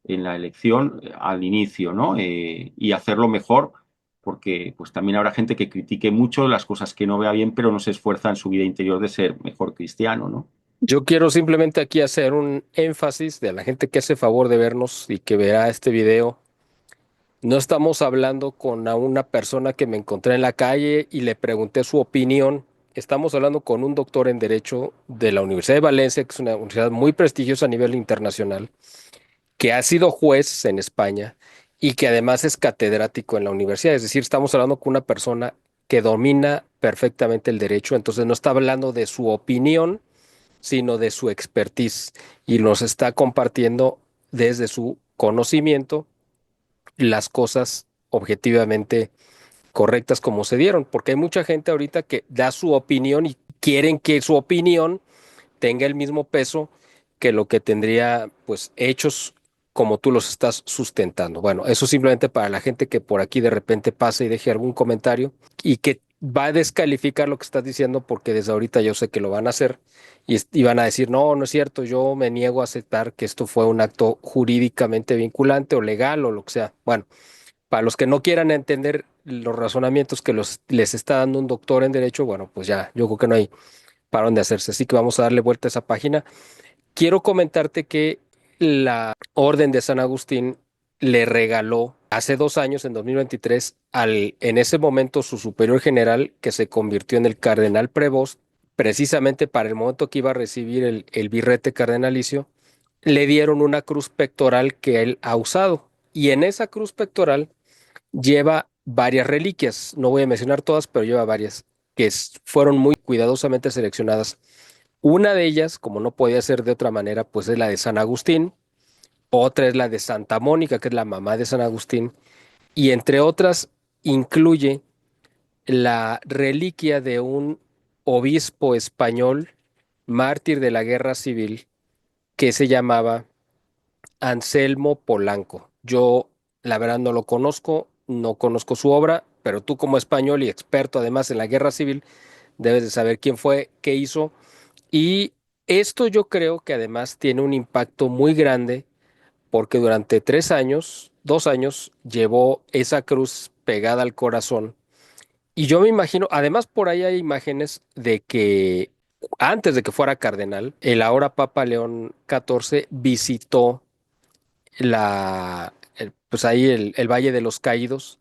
en la elección al inicio, ¿no? Y hacerlo mejor, porque pues también habrá gente que critique mucho las cosas que no vea bien, pero no se esfuerza en su vida interior de ser mejor cristiano, ¿no?
Yo quiero simplemente aquí hacer un énfasis de la gente que hace favor de vernos y que verá este video. No estamos hablando con a una persona que me encontré en la calle y le pregunté su opinión. Estamos hablando con un doctor en Derecho de la Universidad de Valencia, que es una universidad muy prestigiosa a nivel internacional, que ha sido juez en España y que además es catedrático en la universidad. Es decir, estamos hablando con una persona que domina perfectamente el derecho, entonces no está hablando de su opinión, sino de su expertise y nos está compartiendo desde su conocimiento las cosas objetivamente correctas como se dieron, porque hay mucha gente ahorita que da su opinión y quieren que su opinión tenga el mismo peso que lo que tendría pues hechos como tú los estás sustentando. Bueno, eso simplemente para la gente que por aquí de repente pasa y deje algún comentario y que va a descalificar lo que estás diciendo porque desde ahorita yo sé que lo van a hacer y van a decir, no, no es cierto, yo me niego a aceptar que esto fue un acto jurídicamente vinculante o legal o lo que sea. Bueno, para los que no quieran entender los razonamientos que les está dando un doctor en derecho, bueno, pues ya, yo creo que no hay para dónde hacerse. Así que vamos a darle vuelta a esa página. Quiero comentarte que la Orden de San Agustín le regaló hace 2 años, en 2023, en ese momento su superior general, que se convirtió en el cardenal Prevost, precisamente para el momento que iba a recibir el birrete cardenalicio, le dieron una cruz pectoral que él ha usado. Y en esa cruz pectoral lleva varias reliquias, no voy a mencionar todas, pero lleva varias fueron muy cuidadosamente seleccionadas. Una de ellas, como no podía ser de otra manera, pues es la de San Agustín, otra es la de Santa Mónica, que es la mamá de San Agustín, y entre otras incluye la reliquia de un obispo español, mártir de la guerra civil, que se llamaba Anselmo Polanco. Yo, la verdad, no lo conozco, no conozco su obra, pero tú como español y experto además en la guerra civil, debes de saber quién fue, qué hizo. Y esto yo creo que además tiene un impacto muy grande porque durante 3 años, 2 años, llevó esa cruz pegada al corazón. Y yo me imagino, además por ahí hay imágenes de que antes de que fuera cardenal, el ahora Papa León XIV visitó pues ahí el Valle de los Caídos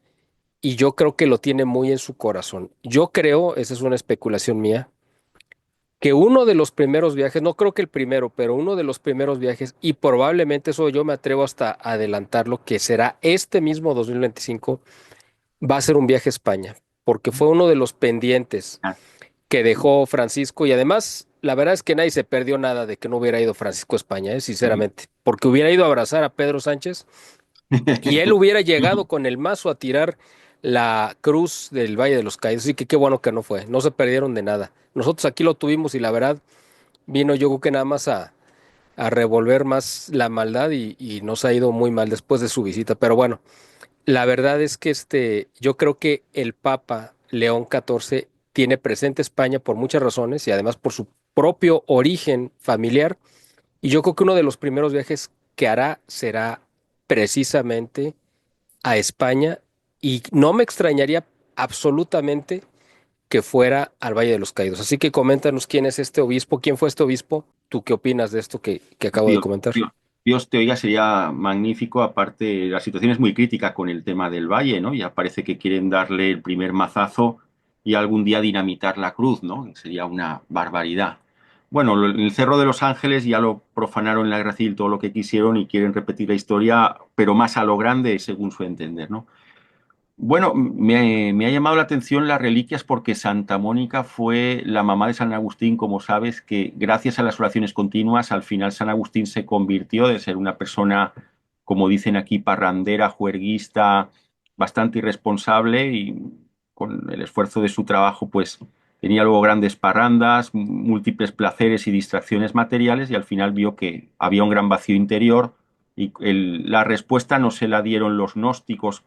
y yo creo que lo tiene muy en su corazón. Yo creo, esa es una especulación mía, que uno de los primeros viajes, no creo que el primero, pero uno de los primeros viajes, y probablemente eso yo me atrevo hasta a adelantarlo, que será este mismo 2025, va a ser un viaje a España, porque fue uno de los pendientes
Ah,
que dejó Francisco y además la verdad es que nadie se perdió nada de que no hubiera ido Francisco a España, sinceramente, porque hubiera ido a abrazar a Pedro Sánchez y él hubiera llegado con el mazo a tirar la cruz del Valle de los Caídos. Así que qué bueno que no fue. No se perdieron de nada. Nosotros aquí lo tuvimos y la verdad vino yo creo que nada más a revolver más la maldad y nos ha ido muy mal después de su visita. Pero bueno, la verdad es que yo creo que el Papa León XIV tiene presente España por muchas razones y además por su propio origen familiar. Y yo creo que uno de los primeros viajes que hará será precisamente a España y no me extrañaría absolutamente que fuera al Valle de los Caídos. Así que coméntanos quién es este obispo, quién fue este obispo, tú qué opinas de esto que acabo de
Dios,
comentar.
Dios te oiga, sería magnífico. Aparte, la situación es muy crítica con el tema del valle, ¿no? Ya parece que quieren darle el primer mazazo y algún día dinamitar la cruz, ¿no? Sería una barbaridad. Bueno, en el Cerro de los Ángeles ya lo profanaron en la guerra civil todo lo que quisieron y quieren repetir la historia, pero más a lo grande, según su entender, ¿no? Bueno, me ha llamado la atención las reliquias porque Santa Mónica fue la mamá de San Agustín, como sabes, que gracias a las oraciones continuas, al final San Agustín se convirtió de ser una persona, como dicen aquí, parrandera, juerguista, bastante irresponsable y con el esfuerzo de su trabajo, pues tenía luego grandes parrandas, múltiples placeres y distracciones materiales y al final vio que había un gran vacío interior Y la respuesta no se la dieron los gnósticos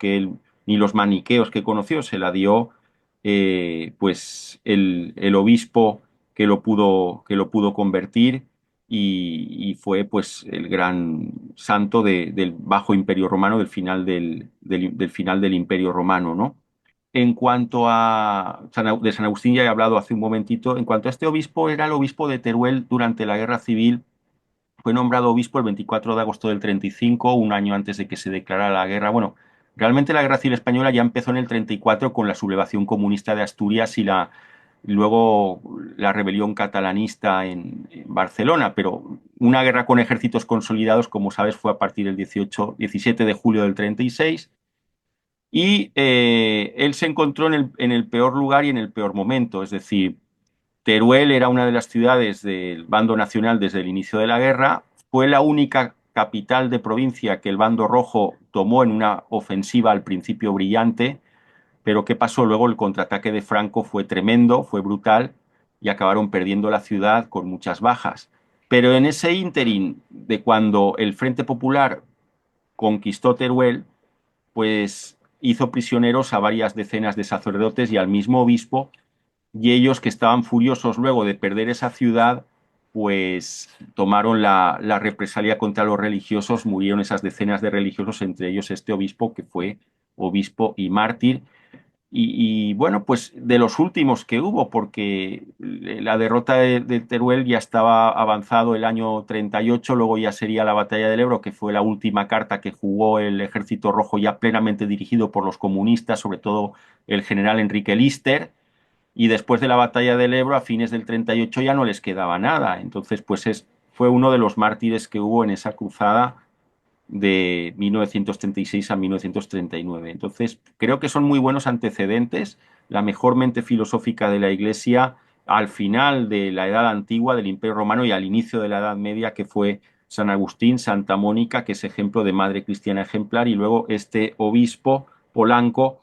ni los maniqueos que conoció, se la dio pues el obispo que lo pudo convertir y fue pues el gran santo del Bajo Imperio Romano, del final del final del Imperio Romano, ¿no? En cuanto a de San Agustín ya he hablado hace un momentito, en cuanto a este obispo, era el obispo de Teruel durante la Guerra Civil. Fue nombrado obispo el 24 de agosto del 35, un año antes de que se declarara la guerra. Bueno, realmente la Guerra Civil Española ya empezó en el 34 con la sublevación comunista de Asturias y luego la rebelión catalanista en Barcelona, pero una guerra con ejércitos consolidados, como sabes, fue a partir del 17 de julio del 36 y él se encontró en el peor lugar y en el peor momento, es decir, Teruel era una de las ciudades del bando nacional desde el inicio de la guerra, fue la única capital de provincia que el bando rojo tomó en una ofensiva al principio brillante, pero ¿qué pasó? Luego el contraataque de Franco fue tremendo, fue brutal y acabaron perdiendo la ciudad con muchas bajas. Pero en ese ínterin de cuando el Frente Popular conquistó Teruel, pues hizo prisioneros a varias decenas de sacerdotes y al mismo obispo, y ellos que estaban furiosos luego de perder esa ciudad, pues tomaron la represalia contra los religiosos, murieron esas decenas de religiosos, entre ellos este obispo que fue obispo y mártir. Bueno, pues de los últimos que hubo, porque la derrota de Teruel ya estaba avanzado el año 38, luego ya sería la batalla del Ebro, que fue la última carta que jugó el Ejército Rojo ya plenamente dirigido por los comunistas, sobre todo el general Enrique Lister, y después de la batalla del Ebro, a fines del 38 ya no les quedaba nada. Entonces, pues fue uno de los mártires que hubo en esa cruzada de 1936 a 1939. Entonces, creo que son muy buenos antecedentes, la mejor mente filosófica de la Iglesia al final de la Edad Antigua, del Imperio Romano y al inicio de la Edad Media, que fue San Agustín, Santa Mónica, que es ejemplo de madre cristiana ejemplar, y luego este obispo polanco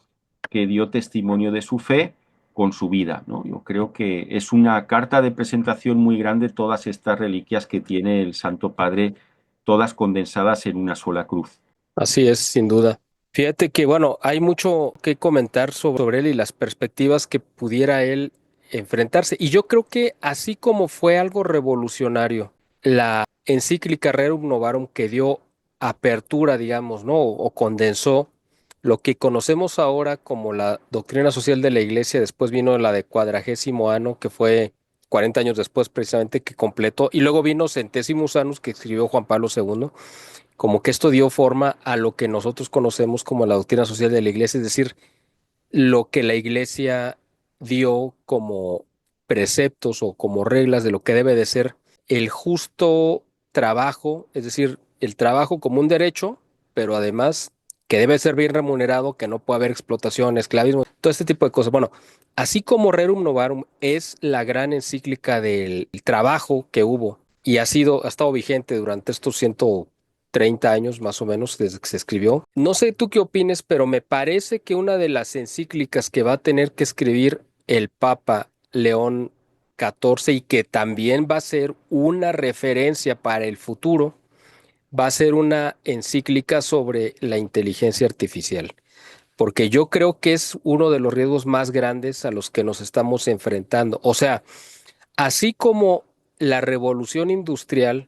que dio testimonio de su fe con su vida, ¿no? Yo creo que es una carta de presentación muy grande todas estas reliquias que tiene el Santo Padre, todas condensadas en una sola cruz.
Así es, sin duda. Fíjate que, bueno, hay mucho que comentar sobre él y las perspectivas que pudiera él enfrentarse. Y yo creo que así como fue algo revolucionario, la encíclica Rerum Novarum que dio apertura, digamos, ¿no? O condensó lo que conocemos ahora como la doctrina social de la Iglesia, después vino la de Cuadragésimo Ano, que fue 40 años después precisamente que completó, y luego vino Centésimos Annus que escribió Juan Pablo II, como que esto dio forma a lo que nosotros conocemos como la doctrina social de la iglesia, es decir, lo que la iglesia dio como preceptos o como reglas de lo que debe de ser el justo trabajo, es decir, el trabajo como un derecho, pero además que debe ser bien remunerado, que no puede haber explotación, esclavismo, todo este tipo de cosas. Bueno, así como Rerum Novarum es la gran encíclica del trabajo que hubo y ha estado vigente durante estos 130 años más o menos desde que se escribió. No sé tú qué opines, pero me parece que una de las encíclicas que va a tener que escribir el Papa León XIV y que también va a ser una referencia para el futuro, va a ser una encíclica sobre la inteligencia artificial, porque yo creo que es uno de los riesgos más grandes a los que nos estamos enfrentando. O sea, así como la revolución industrial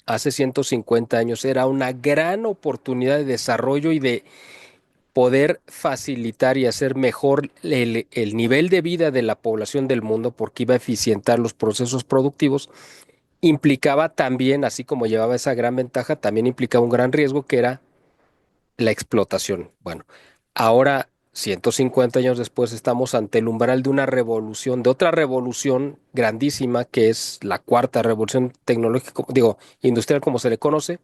hace 150 años era una gran oportunidad de desarrollo y de poder facilitar y hacer mejor el nivel de vida de la población del mundo porque iba a eficientar los procesos productivos, implicaba también, así como llevaba esa gran ventaja, también implicaba un gran riesgo que era la explotación. Bueno, ahora, 150 años después, estamos ante el umbral de una revolución, de otra revolución grandísima, que es la cuarta revolución tecnológica, digo, industrial como se le conoce,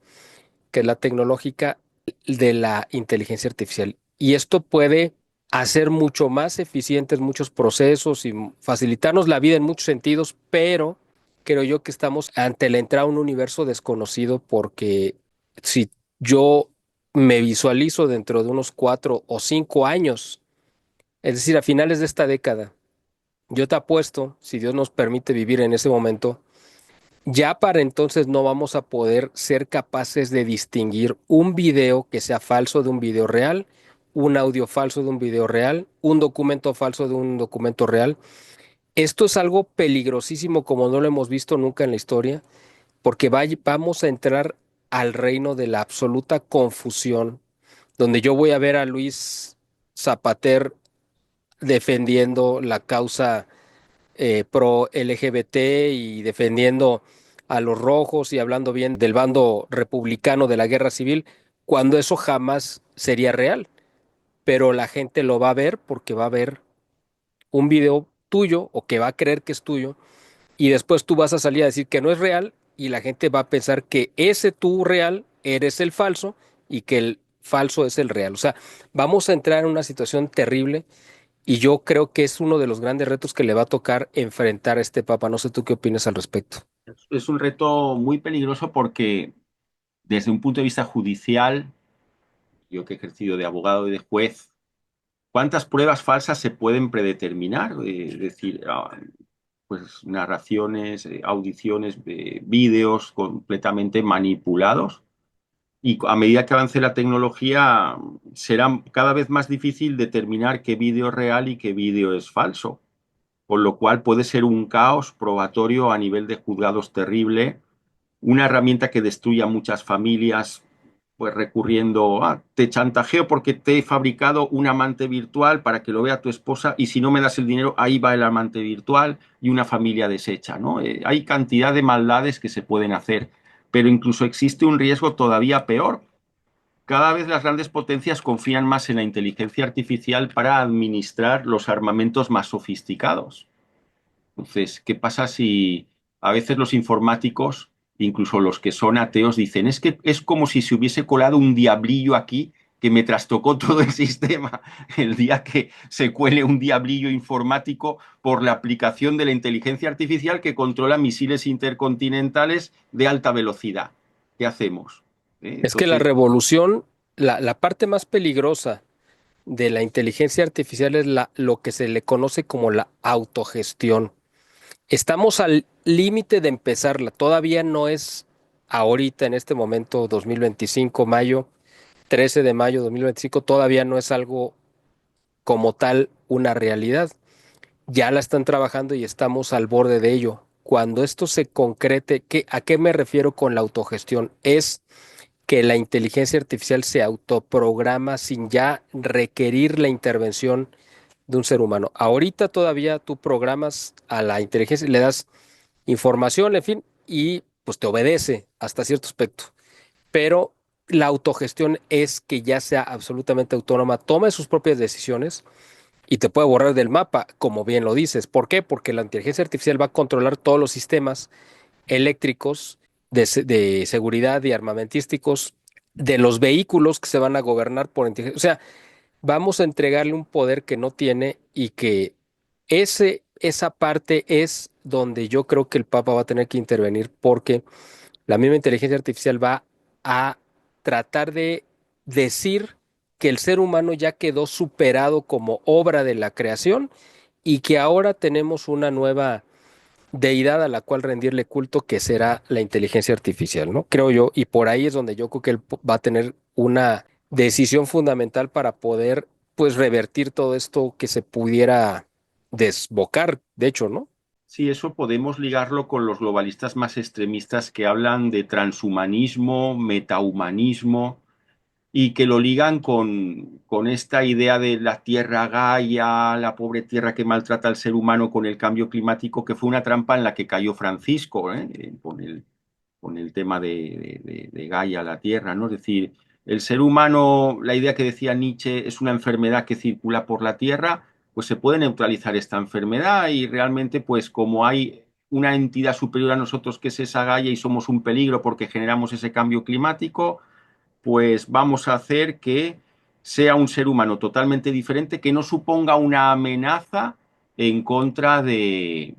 que es la tecnológica de la inteligencia artificial. Y esto puede hacer mucho más eficientes muchos procesos y facilitarnos la vida en muchos sentidos, pero creo yo que estamos ante la entrada a un universo desconocido porque si yo me visualizo dentro de unos 4 o 5 años, es decir, a finales de esta década, yo te apuesto, si Dios nos permite vivir en ese momento, Ya para entonces no vamos a poder ser capaces de distinguir un video que sea falso de un video real, un audio falso de un video real, un documento falso de un documento real. Esto es algo peligrosísimo como no lo hemos visto nunca en la historia, porque vamos a entrar al reino de la absoluta confusión, donde yo voy a ver a Luis Zapater defendiendo la causa pro LGBT y defendiendo a los rojos y hablando bien del bando republicano de la guerra civil, cuando eso jamás sería real. Pero la gente lo va a ver porque va a ver un video tuyo o que va a creer que es tuyo y después tú vas a salir a decir que no es real y la gente va a pensar que ese tú real eres el falso y que el falso es el real. O sea, vamos a entrar en una situación terrible y yo creo que es uno de los grandes retos que le va a tocar enfrentar a este Papa. No sé tú qué opinas al respecto.
Es un reto muy peligroso porque desde un punto de vista judicial, yo que he ejercido de abogado y de juez, ¿cuántas pruebas falsas se pueden predeterminar? Es decir, pues narraciones, audiciones, vídeos completamente manipulados. Y a medida que avance la tecnología, será cada vez más difícil determinar qué vídeo es real y qué vídeo es falso. Con lo cual puede ser un caos probatorio a nivel de juzgados terrible, una herramienta que destruya muchas familias, pues recurriendo a, te chantajeo porque te he fabricado un amante virtual para que lo vea tu esposa y si no me das el dinero, ahí va el amante virtual y una familia deshecha, ¿no? Hay cantidad de maldades que se pueden hacer, pero incluso existe un riesgo todavía peor. Cada vez las grandes potencias confían más en la inteligencia artificial para administrar los armamentos más sofisticados. Entonces, ¿qué pasa si a veces los informáticos, incluso los que son ateos, dicen, es que es como si se hubiese colado un diablillo aquí que me trastocó todo el sistema el día que se cuele un diablillo informático por la aplicación de la inteligencia artificial que controla misiles intercontinentales de alta velocidad? ¿Qué hacemos?
Es que la
Entonces,
revolución, la parte más peligrosa de la inteligencia artificial es lo que se le conoce como la autogestión. Estamos al límite de empezarla. Todavía no es ahorita, en este momento, 2025, mayo, 13 de mayo de 2025, todavía no es algo como tal una realidad. Ya la están trabajando y estamos al borde de ello. Cuando esto se concrete, ¿a qué me refiero con la autogestión? Es que la inteligencia artificial se autoprograma sin ya requerir la intervención de un ser humano. Ahorita todavía tú programas a la inteligencia, le das información, en fin, y pues te obedece hasta cierto aspecto. Pero la autogestión es que ya sea absolutamente autónoma, tome sus propias decisiones y te puede borrar del mapa, como bien lo dices. ¿Por qué? Porque la inteligencia artificial va a controlar todos los sistemas eléctricos de seguridad y armamentísticos de los vehículos que se van a gobernar por inteligencia. O sea, vamos a entregarle un poder que no tiene y que esa parte es donde yo creo que el Papa va a tener que intervenir porque la misma inteligencia artificial va a tratar de decir que el ser humano ya quedó superado como obra de la creación y que ahora tenemos una nueva deidad a la cual rendirle culto que será la inteligencia artificial, ¿no? Creo yo, y por ahí es donde yo creo que él va a tener una decisión fundamental para poder, pues, revertir todo esto que se pudiera desbocar, de hecho, ¿no?
sí, eso podemos ligarlo con los globalistas más extremistas que hablan de transhumanismo, metahumanismo y que lo ligan con esta idea de la tierra Gaia, la pobre tierra que maltrata al ser humano con el cambio climático, que fue una trampa en la que cayó Francisco, con el tema de Gaia, la tierra, ¿no? Es decir, el ser humano, la idea que decía Nietzsche, es una enfermedad que circula por la tierra, pues se puede neutralizar esta enfermedad y realmente, pues como hay una entidad superior a nosotros que es esa Gaia y somos un peligro porque generamos ese cambio climático, pues vamos a hacer que sea un ser humano totalmente diferente, que no suponga una amenaza en contra de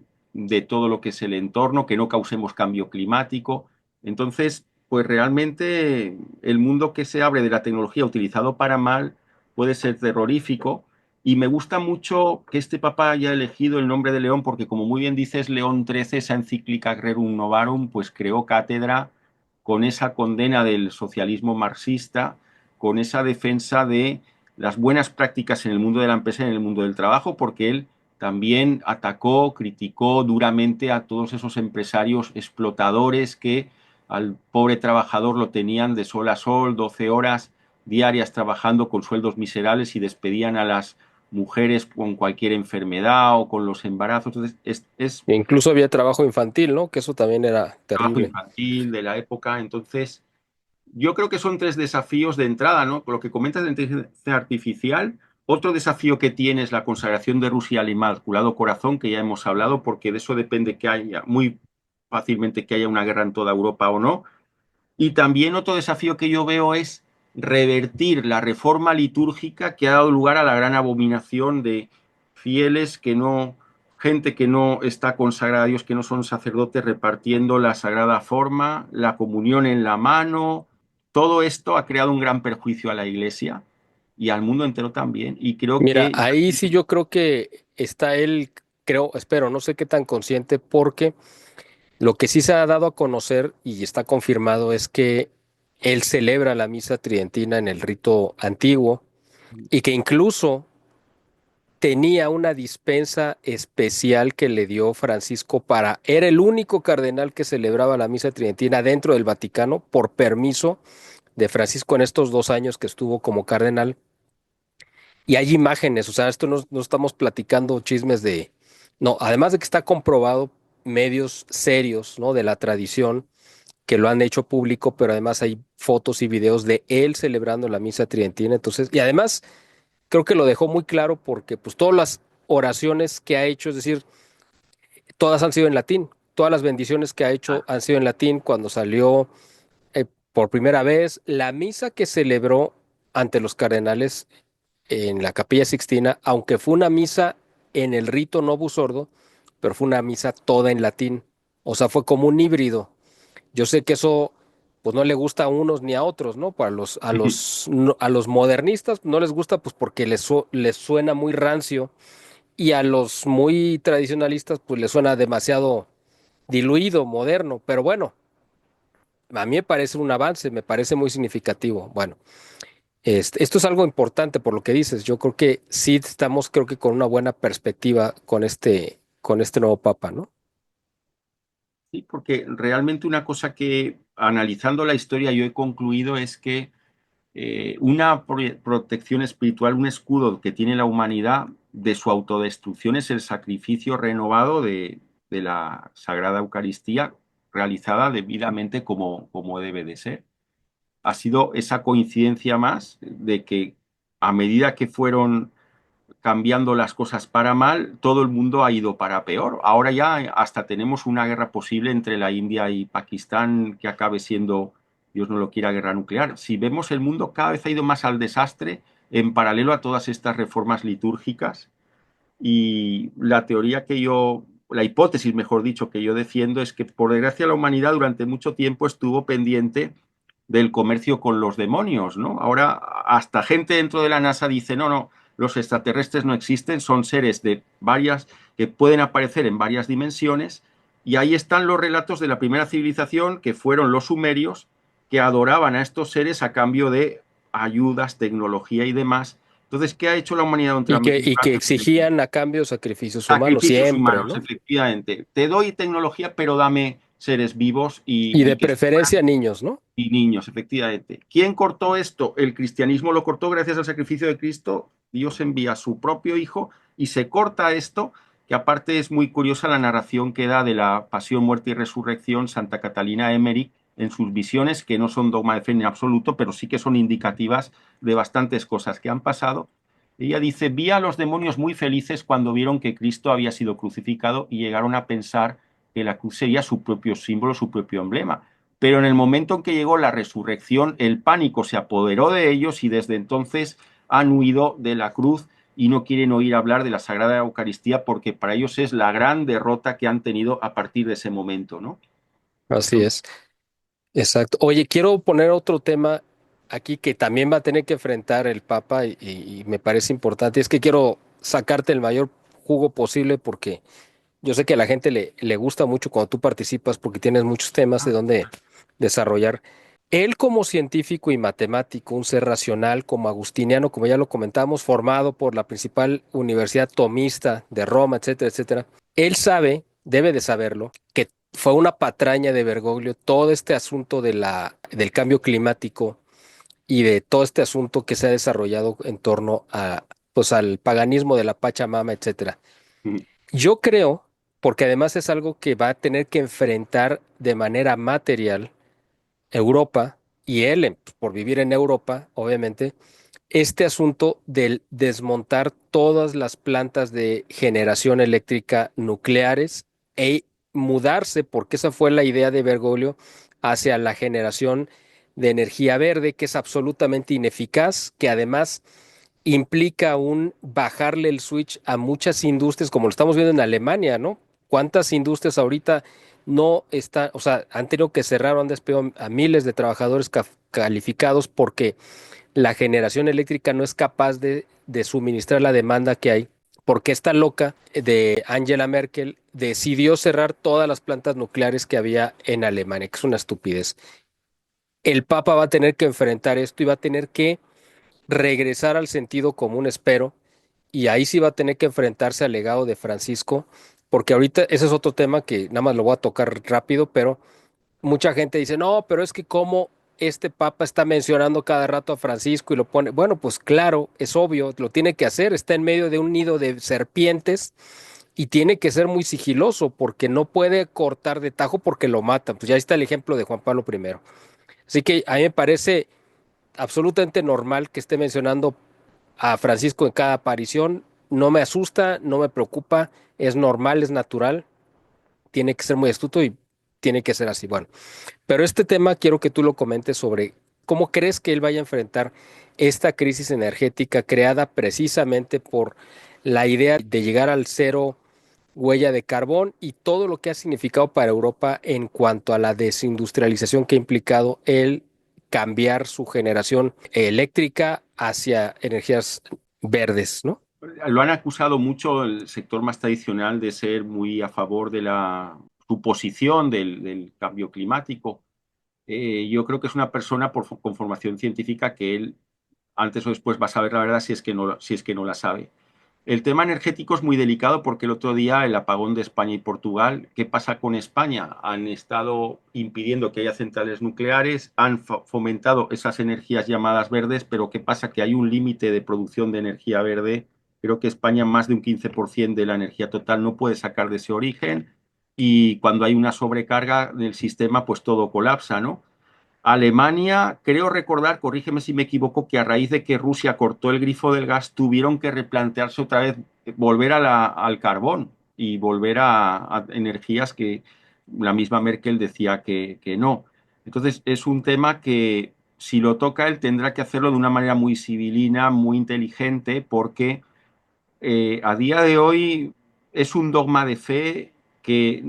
todo lo que es el entorno, que no causemos cambio climático. Entonces, pues realmente el mundo que se abre de la tecnología utilizado para mal puede ser terrorífico Y me gusta mucho que este papa haya elegido el nombre de León, porque como muy bien dices, León XIII, esa encíclica Rerum Novarum, pues creó cátedra con esa condena del socialismo marxista, con esa defensa de las buenas prácticas en el mundo de la empresa y en el mundo del trabajo, porque él también atacó, criticó duramente a todos esos empresarios explotadores que al pobre trabajador lo tenían de sol a sol, 12 horas diarias trabajando con sueldos miserables y despedían a las mujeres con cualquier enfermedad o con los embarazos. Entonces, es
E incluso había trabajo infantil, ¿no? Que eso también era
trabajo
terrible.
infantil de la época. Entonces, yo creo que son tres desafíos de entrada, ¿no? Con lo que comentas de inteligencia artificial, otro desafío que tiene es la consagración de Rusia al Inmaculado Corazón, que ya hemos hablado, porque de eso depende que haya muy fácilmente que haya una guerra en toda Europa o no. Y también otro desafío que yo veo es revertir la reforma litúrgica que ha dado lugar a la gran abominación de fieles que no, gente que no está consagrada a Dios, que no son sacerdotes, repartiendo la sagrada forma, la comunión en la mano. Todo esto ha creado un gran perjuicio a la Iglesia y al mundo entero también. Y creo
Mira,
que
ahí sí yo creo que está él, creo, espero, no sé qué tan consciente, porque lo que sí se ha dado a conocer y está confirmado es que él celebra la misa tridentina en el rito antiguo y que incluso tenía una dispensa especial que le dio Francisco para, era el único cardenal que celebraba la misa tridentina dentro del Vaticano por permiso de Francisco en estos 2 años que estuvo como cardenal. Y hay imágenes, o sea, esto no estamos platicando chismes de, no, además de que está comprobado medios serios, ¿no? De la tradición que lo han hecho público, pero además hay fotos y videos de él celebrando la misa tridentina. Entonces, y además creo que lo dejó muy claro porque pues todas las oraciones que ha hecho, es decir, todas han sido en latín, todas las bendiciones que ha hecho han sido en latín cuando salió por primera vez, la misa que celebró ante los cardenales en la Capilla Sixtina, aunque fue una misa en el rito Novus Ordo, pero fue una misa toda en latín. O sea, fue como un híbrido. Yo sé que eso pues no le gusta a unos ni a otros, ¿no? Para a los modernistas no les gusta pues porque les suena muy rancio y a los muy tradicionalistas pues les suena demasiado diluido, moderno, pero bueno, a mí me parece un avance, me parece muy significativo. Bueno, esto es algo importante por lo que dices. Yo creo que sí estamos, creo que con una buena perspectiva con este nuevo papa, ¿no?
sí, porque realmente una cosa que analizando la historia yo he concluido es que una protección espiritual, un escudo que tiene la humanidad de su autodestrucción es el sacrificio renovado de la Sagrada Eucaristía realizada debidamente como debe de ser. Ha sido esa coincidencia más de que a medida que fueron cambiando las cosas para mal, todo el mundo ha ido para peor. Ahora ya hasta tenemos una guerra posible entre la India y Pakistán que acabe siendo, Dios no lo quiera, guerra nuclear. Si vemos el mundo cada vez ha ido más al desastre en paralelo a todas estas reformas litúrgicas y la teoría que yo, la hipótesis, mejor dicho, que yo defiendo es que por desgracia la humanidad durante mucho tiempo estuvo pendiente del comercio con los demonios, ¿no? Ahora hasta gente dentro de la NASA dice, no, no, los extraterrestres no existen, son seres de varias, que pueden aparecer en varias dimensiones, y ahí están los relatos de la primera civilización, que fueron los sumerios, que adoraban a estos seres a cambio de ayudas, tecnología y demás. Entonces, ¿qué ha hecho la humanidad
Y que
durante
exigían a cambio sacrificios humanos
sacrificios
siempre,
humanos,
¿no?
efectivamente? Te doy tecnología, pero dame seres vivos
Y de
y que
preferencia niños, ¿no?
y niños, efectivamente. ¿Quién cortó esto? El cristianismo lo cortó gracias al sacrificio de Cristo. Dios envía a su propio Hijo y se corta esto, que aparte es muy curiosa la narración que da de la pasión, muerte y resurrección Santa Catalina Emmerich en sus visiones, que no son dogma de fe en absoluto, pero sí que son indicativas de bastantes cosas que han pasado. Ella dice, vi a los demonios muy felices cuando vieron que Cristo había sido crucificado y llegaron a pensar que la cruz sería su propio símbolo, su propio emblema. Pero en el momento en que llegó la resurrección, el pánico se apoderó de ellos y desde entonces han huido de la cruz y no quieren oír hablar de la Sagrada Eucaristía porque para ellos es la gran derrota que han tenido a partir de ese momento, ¿no?
Así
Entonces,
es, exacto. Oye, quiero poner otro tema aquí que también va a tener que enfrentar el Papa y me parece importante, es que quiero sacarte el mayor jugo posible porque yo sé que a la gente le gusta mucho cuando tú participas porque tienes muchos temas de donde desarrollar. Él como científico y matemático, un ser racional como agustiniano, como ya lo comentamos, formado por la principal universidad tomista de Roma, etcétera, etcétera, él sabe, debe de saberlo, que fue una patraña de Bergoglio todo este asunto del cambio climático y de todo este asunto que se ha desarrollado en torno a, pues, al paganismo de la Pachamama, etcétera.
Mm,
Yo creo, porque además es algo que va a tener que enfrentar de manera material Europa y él, pues, por vivir en Europa, obviamente, este asunto del desmontar todas las plantas de generación eléctrica nucleares e mudarse, porque esa fue la idea de Bergoglio, hacia la generación de energía verde, que es absolutamente ineficaz, que además implica un bajarle el switch a muchas industrias, como lo estamos viendo en Alemania, ¿no? ¿Cuántas industrias ahorita no están, o sea, han tenido que cerrar o han despedido a miles de trabajadores calificados porque la generación eléctrica no es capaz de suministrar la demanda que hay? Porque esta loca de Angela Merkel decidió cerrar todas las plantas nucleares que había en Alemania, que es una estupidez. El Papa va a tener que enfrentar esto y va a tener que regresar al sentido común, espero, y ahí sí va a tener que enfrentarse al legado de Francisco, porque ahorita ese es otro tema que nada más lo voy a tocar rápido, pero mucha gente dice, no, pero es que como este papa está mencionando cada rato a Francisco y lo pone, bueno, pues claro, es obvio, lo tiene que hacer, está en medio de un nido de serpientes y tiene que ser muy sigiloso porque no puede cortar de tajo porque lo matan. Pues ya está el ejemplo de Juan Pablo I. Así que a mí me parece absolutamente normal que esté mencionando a Francisco en cada aparición. No me asusta, no me preocupa, es normal, es natural, tiene que ser muy astuto y tiene que ser así. Bueno, pero este tema quiero que tú lo comentes sobre cómo crees que él vaya a enfrentar esta crisis energética creada precisamente por la idea de llegar al cero huella de carbón y todo lo que ha significado para Europa en cuanto a la desindustrialización que ha implicado el cambiar su generación eléctrica hacia energías verdes, ¿no?
Lo han acusado mucho el sector más tradicional de ser muy a favor de la suposición del cambio climático. Yo creo que es una persona con formación científica que él antes o después va a saber la verdad si es que no la sabe. El tema energético es muy delicado porque el otro día el apagón de España y Portugal, ¿qué pasa con España? Han estado impidiendo que haya centrales nucleares, han fomentado esas energías llamadas verdes, pero ¿qué pasa? Que hay un límite de producción de energía verde. Creo que España más de un 15% de la energía total no puede sacar de ese origen y cuando hay una sobrecarga del sistema, pues todo colapsa, ¿no? Alemania, creo recordar, corrígeme si me equivoco, que a raíz de que Rusia cortó el grifo del gas, tuvieron que replantearse otra vez, volver al carbón y volver a energías que la misma Merkel decía que no. Entonces, es un tema que si lo toca él tendrá que hacerlo de una manera muy civilina, muy inteligente, porque a día de hoy es un dogma de fe que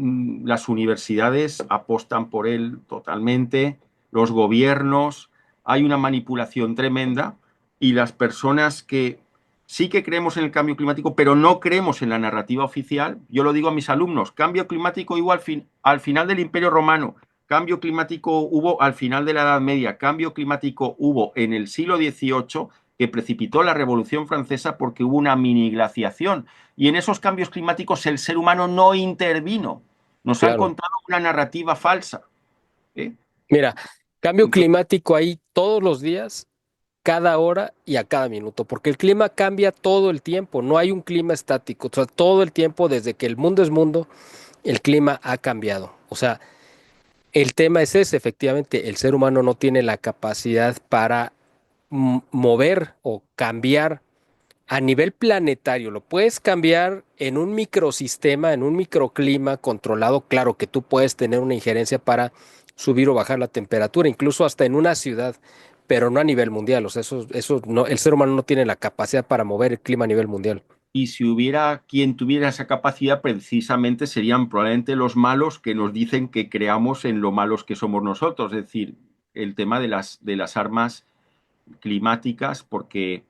las universidades apostan por él totalmente, los gobiernos, hay una manipulación tremenda y las personas que sí que creemos en el cambio climático, pero no creemos en la narrativa oficial, yo lo digo a mis alumnos, cambio climático hubo al final del Imperio Romano, cambio climático hubo al final de la Edad Media, cambio climático hubo en el siglo XVIII que precipitó la Revolución Francesa porque hubo una mini glaciación. Y en esos cambios climáticos el ser humano no intervino. Nos han
Claro.
contado una narrativa falsa. ¿Eh?
Mira, cambio
Entonces,
climático ahí todos los días, cada hora y a cada minuto, porque el clima cambia todo el tiempo, no hay un clima estático, o sea, todo el tiempo desde que el mundo es mundo, el clima ha cambiado. O sea, el tema es ese, efectivamente, el ser humano no tiene la capacidad para mover o cambiar a nivel planetario. Lo puedes cambiar en un microsistema, en un microclima controlado. Claro que tú puedes tener una injerencia para subir o bajar la temperatura, incluso hasta en una ciudad, pero no a nivel mundial. O sea, eso no, el ser humano no tiene la capacidad para mover el clima a nivel mundial.
y si hubiera quien tuviera esa capacidad, precisamente serían probablemente los malos que nos dicen que creamos en lo malos que somos nosotros. Es decir, el tema de las armas climáticas, porque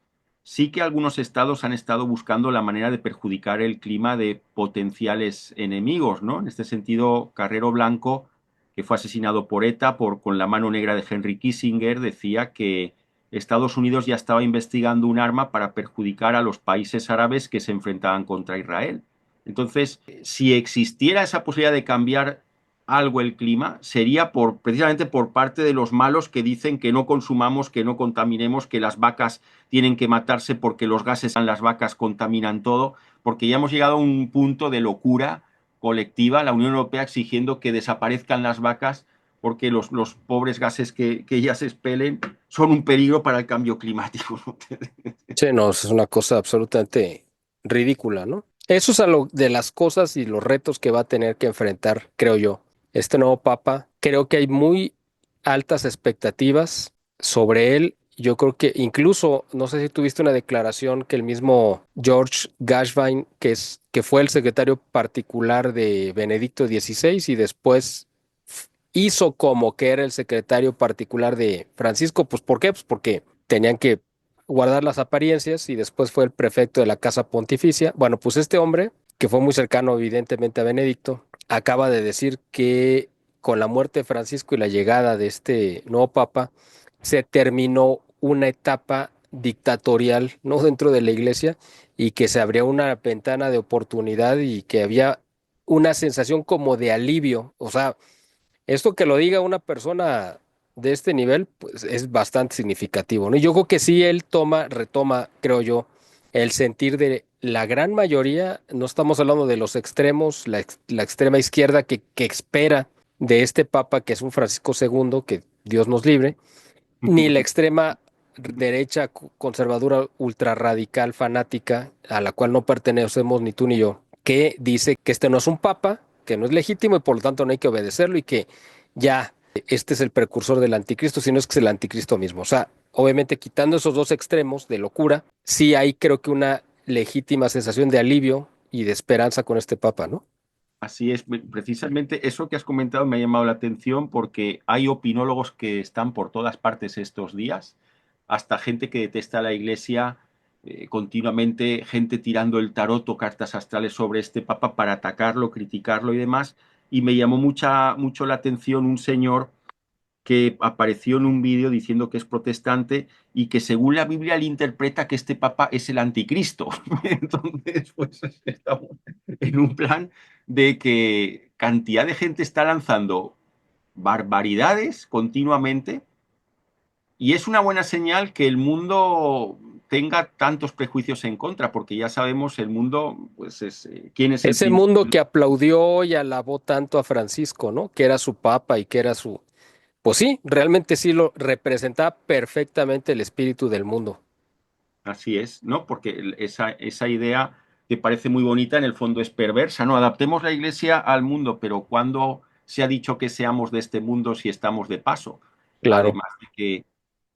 sí que algunos estados han estado buscando la manera de perjudicar el clima de potenciales enemigos, ¿no? En este sentido, Carrero Blanco, que fue asesinado por ETA con la mano negra de Henry Kissinger, decía que Estados Unidos ya estaba investigando un arma para perjudicar a los países árabes que se enfrentaban contra Israel. Entonces, si existiera esa posibilidad de cambiar algo el clima, sería precisamente por parte de los malos que dicen que no consumamos, que no contaminemos, que las vacas tienen que matarse porque los gases en las vacas contaminan todo, porque ya hemos llegado a un punto de locura colectiva, la Unión Europea exigiendo que desaparezcan las vacas porque los pobres gases que ellas expelen son un peligro para el cambio climático.
Sí, no, es una cosa absolutamente ridícula, ¿no? Eso es algo de las cosas y los retos que va a tener que enfrentar, creo yo, este nuevo papa. Creo que hay muy altas expectativas sobre él. Yo creo que incluso, no sé si tuviste una declaración que el mismo George Gashvin, que fue el secretario particular de Benedicto XVI y después hizo como que era el secretario particular de Francisco. Pues ¿por qué? Pues porque tenían que guardar las apariencias y después fue el prefecto de la Casa Pontificia. Bueno, pues este hombre, que fue muy cercano evidentemente a Benedicto, acaba de decir que con la muerte de Francisco y la llegada de este nuevo papa, se terminó una etapa dictatorial, ¿no? Dentro de la iglesia y que se abría una ventana de oportunidad y que había una sensación como de alivio. O sea, esto que lo diga una persona de este nivel, pues es bastante significativo, ¿no? Y yo creo que sí él retoma, creo yo, el sentir de la gran mayoría, no estamos hablando de los extremos, la extrema izquierda que espera de este papa que es un Francisco II, que Dios nos libre, ni la extrema derecha conservadora ultra radical fanática a la cual no pertenecemos ni tú ni yo, que dice que este no es un papa, que no es legítimo y por lo tanto no hay que obedecerlo y que ya este es el precursor del anticristo, sino es que es el anticristo mismo. O sea, obviamente quitando esos dos extremos de locura, sí hay creo que una legítima sensación de alivio y de esperanza con este papa, ¿no?
Así es, precisamente eso que has comentado me ha llamado la atención porque hay opinólogos que están por todas partes estos días, hasta gente que detesta la iglesia, continuamente gente tirando el tarot o cartas astrales sobre este papa para atacarlo, criticarlo y demás. Y me llamó mucho la atención un señor que apareció en un vídeo diciendo que es protestante y que según la Biblia él interpreta que este papa es el anticristo. Entonces, pues estamos en un plan de que cantidad de gente está lanzando barbaridades continuamente y es una buena señal que el mundo tenga tantos prejuicios en contra, porque ya sabemos el mundo, pues es, quién es el
Ese
príncipe.
mundo que aplaudió y alabó tanto a Francisco, ¿no? Que era su papa y que era su. Pues sí, realmente sí lo representaba perfectamente el espíritu del mundo.
Así es, ¿no? Porque esa idea que parece muy bonita en el fondo es perversa, ¿no? Adaptemos la iglesia al mundo, pero ¿cuándo se ha dicho que seamos de este mundo si estamos de paso?
Claro,
Además de que,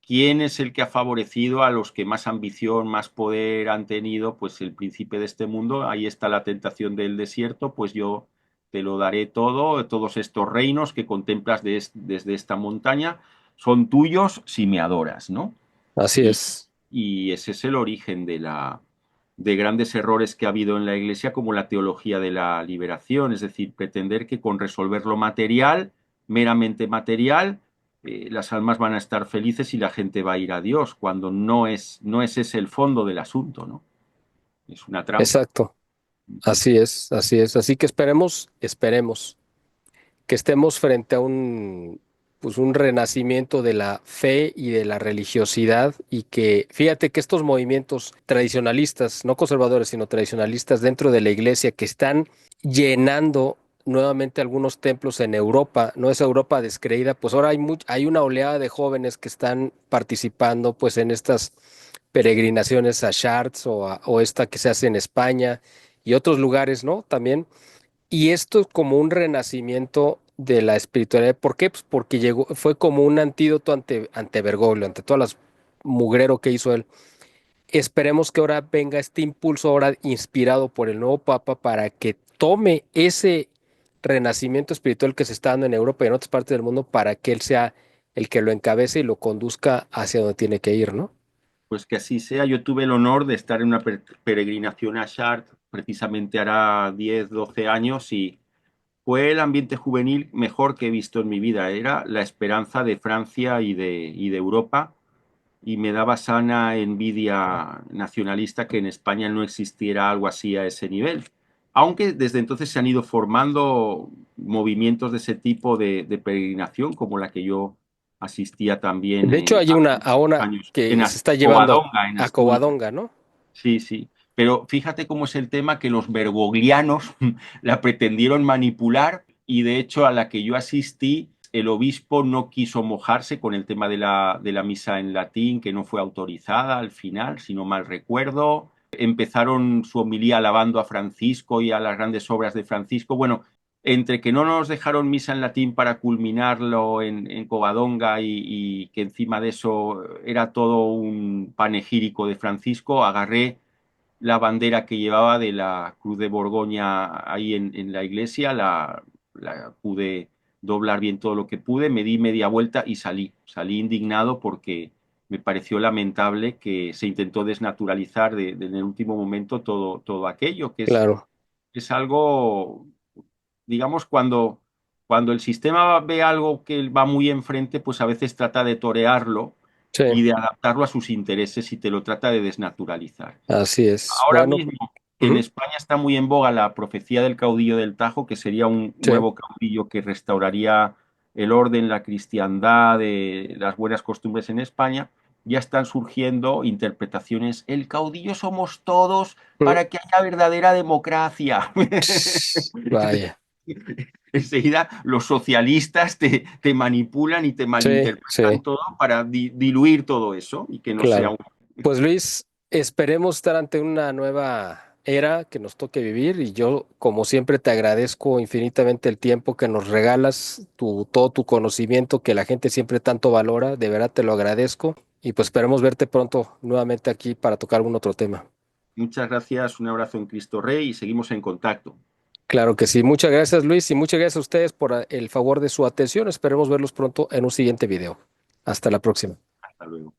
¿quién es el que ha favorecido a los que más ambición, más poder han tenido? Pues el príncipe de este mundo, ahí está la tentación del desierto, pues yo te lo daré todo, todos estos reinos que contemplas desde esta montaña son tuyos si me adoras, ¿no?
así
Y,
es.
y ese es el origen de grandes errores que ha habido en la Iglesia, como la teología de la liberación, es decir, pretender que con resolver lo material, meramente material, las almas van a estar felices y la gente va a ir a Dios, cuando no es ese el fondo del asunto, ¿no? Es una trampa.
Exacto. Así es, así es. Así que esperemos que estemos frente a pues un renacimiento de la fe y de la religiosidad y que, fíjate que estos movimientos tradicionalistas, no conservadores, sino tradicionalistas dentro de la iglesia que están llenando nuevamente algunos templos en Europa, no es Europa descreída, pues ahora hay una oleada de jóvenes que están participando pues en estas peregrinaciones a Chartres o esta que se hace en España y otros lugares, ¿no? También y esto es como un renacimiento de la espiritualidad. ¿Por qué? Pues porque fue como un antídoto ante Bergoglio, ante todas las mugrero que hizo él. Esperemos que ahora venga este impulso ahora inspirado por el nuevo Papa para que tome ese renacimiento espiritual que se está dando en Europa y en otras partes del mundo para que él sea el que lo encabece y lo conduzca hacia donde tiene que ir, ¿no?
Pues que así sea. Yo tuve el honor de estar en una peregrinación a Chartres, precisamente hará 10, 12 años, y fue el ambiente juvenil mejor que he visto en mi vida. Era la esperanza de Francia y de Europa, y me daba sana envidia nacionalista que en España no existiera algo así a ese nivel. Aunque desde entonces se han ido formando movimientos de ese tipo de peregrinación, como la que yo asistía también
De hecho, hay una
hace muchos
ahora
años
que se está llevando
Covadonga, en
a
Asturias.
Covadonga, ¿no?
Sí, sí. Pero fíjate cómo es el tema, que los bergoglianos la pretendieron manipular, y de hecho a la que yo asistí, el obispo no quiso mojarse con el tema de la misa en latín, que no fue autorizada al final, si no mal recuerdo. Empezaron su homilía alabando a Francisco y a las grandes obras de Francisco. Bueno, entre que no nos dejaron misa en latín para culminarlo en Covadonga, y que encima de eso era todo un panegírico de Francisco, agarré la bandera que llevaba de la Cruz de Borgoña ahí en la iglesia, la pude doblar bien todo lo que pude, me di media vuelta y salí indignado, porque me pareció lamentable que se intentó desnaturalizar en el último momento todo aquello, que
Claro,
es algo, digamos, cuando el sistema ve algo que va muy enfrente, pues a veces trata de torearlo
sí,
y de adaptarlo a sus intereses, y te lo trata de desnaturalizar.
así es.
Ahora
Bueno,
mismo en
ujú,
España está muy en boga la profecía del caudillo del Tajo, que sería un
sí.
nuevo caudillo que restauraría el orden, la cristiandad, las buenas costumbres en España. Ya están surgiendo interpretaciones: el caudillo somos todos
Mm.
para que haya verdadera democracia.
Vaya,
Enseguida los socialistas te manipulan y te
sí,
malinterpretan
sí,
todo para diluir todo eso y que no sea
claro.
un...
Pues Luis, esperemos estar ante una nueva era que nos toque vivir y yo, como siempre, te agradezco infinitamente el tiempo que nos regalas, todo tu conocimiento que la gente siempre tanto valora, de verdad te lo agradezco y pues esperemos verte pronto nuevamente aquí para tocar algún otro tema.
Muchas gracias, un abrazo en Cristo Rey y seguimos en contacto.
Claro que sí, muchas gracias Luis y muchas gracias a ustedes por el favor de su atención, esperemos verlos pronto en un siguiente video. Hasta la próxima.
Hasta luego.